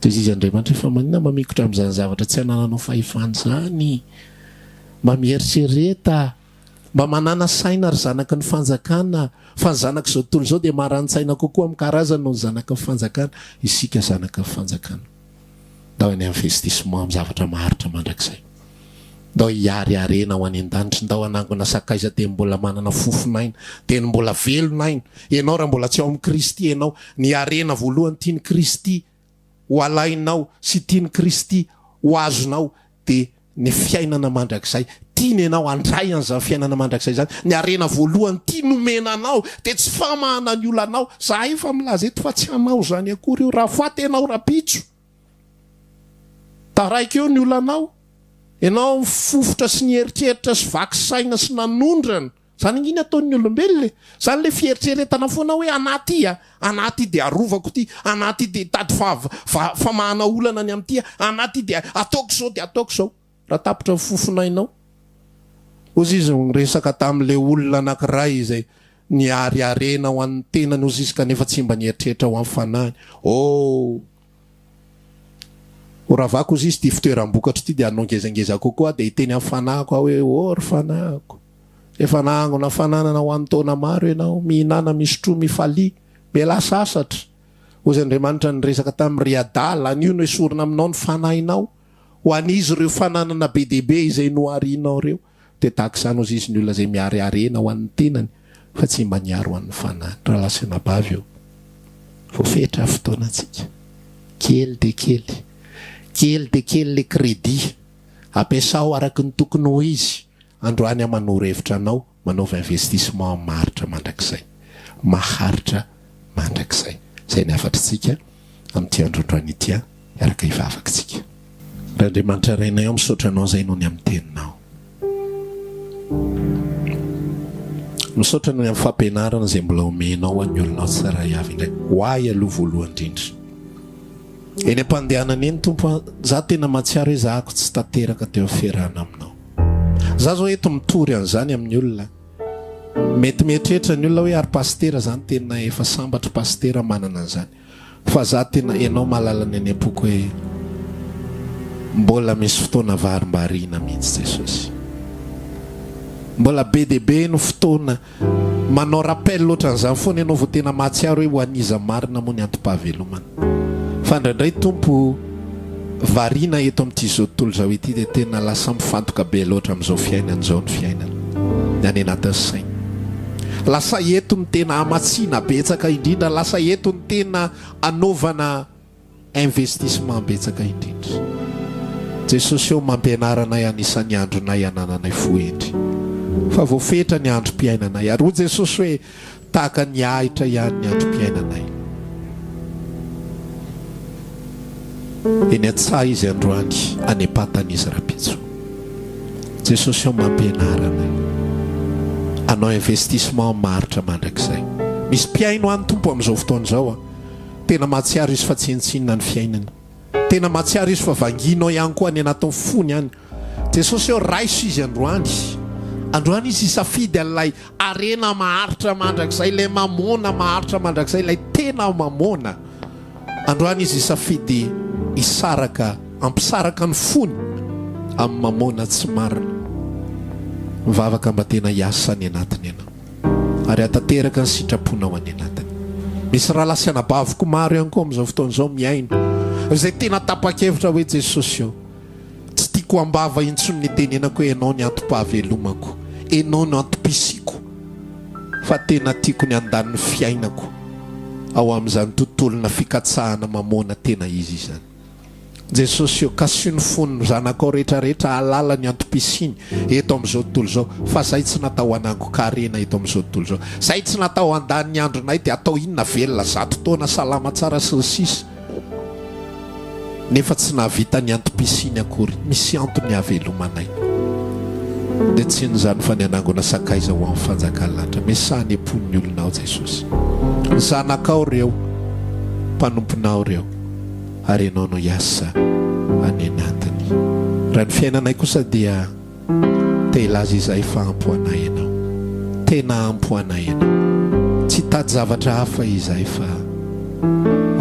De izy Andriamanitra efa manina mamikotra amin'izany zavatra tsy anananao fahefana zany mba mieritrereta mba manana saina ry zanaky ny fanjakana fa ny zanaky zao tontolo zao de maharani-tsaina kokoa amin'ny karazany noho ny zanaky ny fanjakana isika zanaky ny fanjakana. Dao any amin'ny investissement amin'ny zavatra maharitra mandrakizay. Dao iary harena ho any an-danitra ndao anangona sakaiza teny mbola manana fofonaina teny mbola velonaina ianao raha mbola tsy ao amin'ny Kristy ianao ny harena voalohany tiany Kristy ho alainao sy tiany Kristy ho azonao de ny fiainana mandrakizay tiany ianao andray an'izany fiainana mandrakizay zany ny harena voalohany tia nomenanao de tsy famahana ny olanao za efa milaza eto fa tsy hanao zany akory io raha faty ianao rapitso taraiky eo ny olanao ianao fofotra sy ny eritreritra sy vakisaina sy nanondrana zany nginy ataon'ny olombelona zany le fieritreretana foana hoe anaty de arovako ty anaty de tady famahana olana ny am'ty anaty de ataoko zao de ataoko zao raha tapitra fofonainao ozy izy resaka tamin'le olona anankiray zay ny ary harena ho an'ny tenany ozy izy kanefa tsy mba nieritreritra ho amin'ny fanahiny oravako ozy izy ty fitoeram-bokatra ty de anao ngezangeza kokoa de hiteny amin'ny fanahiko aho hoe ry fanahiko efa nahangona fananana ho an'ny taona maro ianao mihinana misotro mifalia mela sasatra ozy Andriamanitra ny resaka tamin'ny riadala an'io no esorina aminao ny fanahinao ho an'izy ireo fananana be dehibe izay noharianao reo de tahaka izany ozy izy ny olona zay miary harena ho an'ny tenany fa tsy mba niary ho an'ny fanahiny raha lasana bavy eo voafetra fotoanantsika kely de kely le crédit ampiasao araky ny tokony ho izy androany amanoro hevitra anao manaova investissement maharitra mandrakizay maharitra mandrakizay zay ny afatritsika amin'ity androndroany ity araka ivavakitsika raha Andriamanitra rainay ao misaotra anao zay noho ny amin'ny teninao misaotra noho ny amin'ny fampianarana zay mbola omenao an'ny olonao tsara avy indray hoay aloha voalohany indrindra eny am-pandehanana eny tompo za tena mahatsiaro hoe zahako tsy tanteraka teo aferana aminao za zao eto mitory an'izany amin'ny olona mety mieritreritra ny olona hoe ary pastera zany tena efa sambatra pastera manana an'izany fa za tena ianao mahalalany any am-poko hoe mbola misy fotoana varim-bariana mihitsy Jesosy mbola be dehibe no fotoana manao rappel loatra an'izany foana ianao vao tena mahatsiaro hoe ho aniza marina moa ny antom-pahavelomana fa indraindray tompo variana eto amin'ity zao tontolo zao ity de tena lasa mifantoka be loatra amin'izao fiainana zao ny fiainana ny any anatin'ny saina lasa eto ny tena amatsiana betsaka indrindra lasa eto ny tena anaovana investissement betsaka indrindra Jesosy eo mampianaranay anisan'ny andronay anananay fohendry fa voafetra ny androm-piainanay ary ho Jesosy hoe tahaka ny ahitra ihany ny androm-piainanay eny an-tsaha izy androany anepatana izy rapitso jesosy ao mampianarana anao investissement maritra mandrakizay. Misy mpiaino any tompo amin'izao fotoana izao a, tena mahatsiaro izy fa tsintsinina ny fiainany, tena mahatsiaro izy fa vanginao ihany koa ny anatao fony any. Jesosy eo raiso izy androany izy isafidy an'ilay arena maharitra mandrakizay, ilay mamona maharitra mandrakizay, ilay tena mamona. Androany izy isafidy isaraka, ampisaraka ny fony amin'ny mamona tsy marina. Mivavaka mba tena hiasa ny anatiny ianao ary atateraka ny sitraponao any anatiny. Misy raha lasy anabaviko maro ihany koa amin'izao fotoana izao miaino, izay tena tapa-kevitra hoe Jesosy eo, tsy tiako ambava intsony ny tenenako hoe ianao ny antom-pahavelomako, ianao ny antom-pisiko, fa tena tiako ny andaniny fiainako ao amin'izany tontolona fikatsahana mamona tena izy izany. Jesosy eo kasy ny fony zanakao rehetrarehetra alala ny antom-pisiny eto amin'izao tontolo izao, fa zay tsy natao anango karena eto amin'izao tontolo izao, zay tsy natao andany ny andronay dia atao inona velona 100 taona salama tsara sy ny sisa, nefa tsy nahavita ny antom-pisiny akory. Misy antony havelomanay dia tsy nyzany fa ny anangona sakaiza ho amin'ny fanjakana lanitra. Mesany ampon'ny olonao Jesosy, ny zanakao reo, mpanomponao reo, ary ianao no hiasa any anatiny. Raha ny fiainanay kosa dia te ilaza izay fa ampoanay ianao, tena ampoanay ianao, tsy tady zavatra hafa izay fa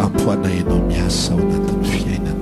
ampoanay ianao miasa ao anatin'ny fiainana.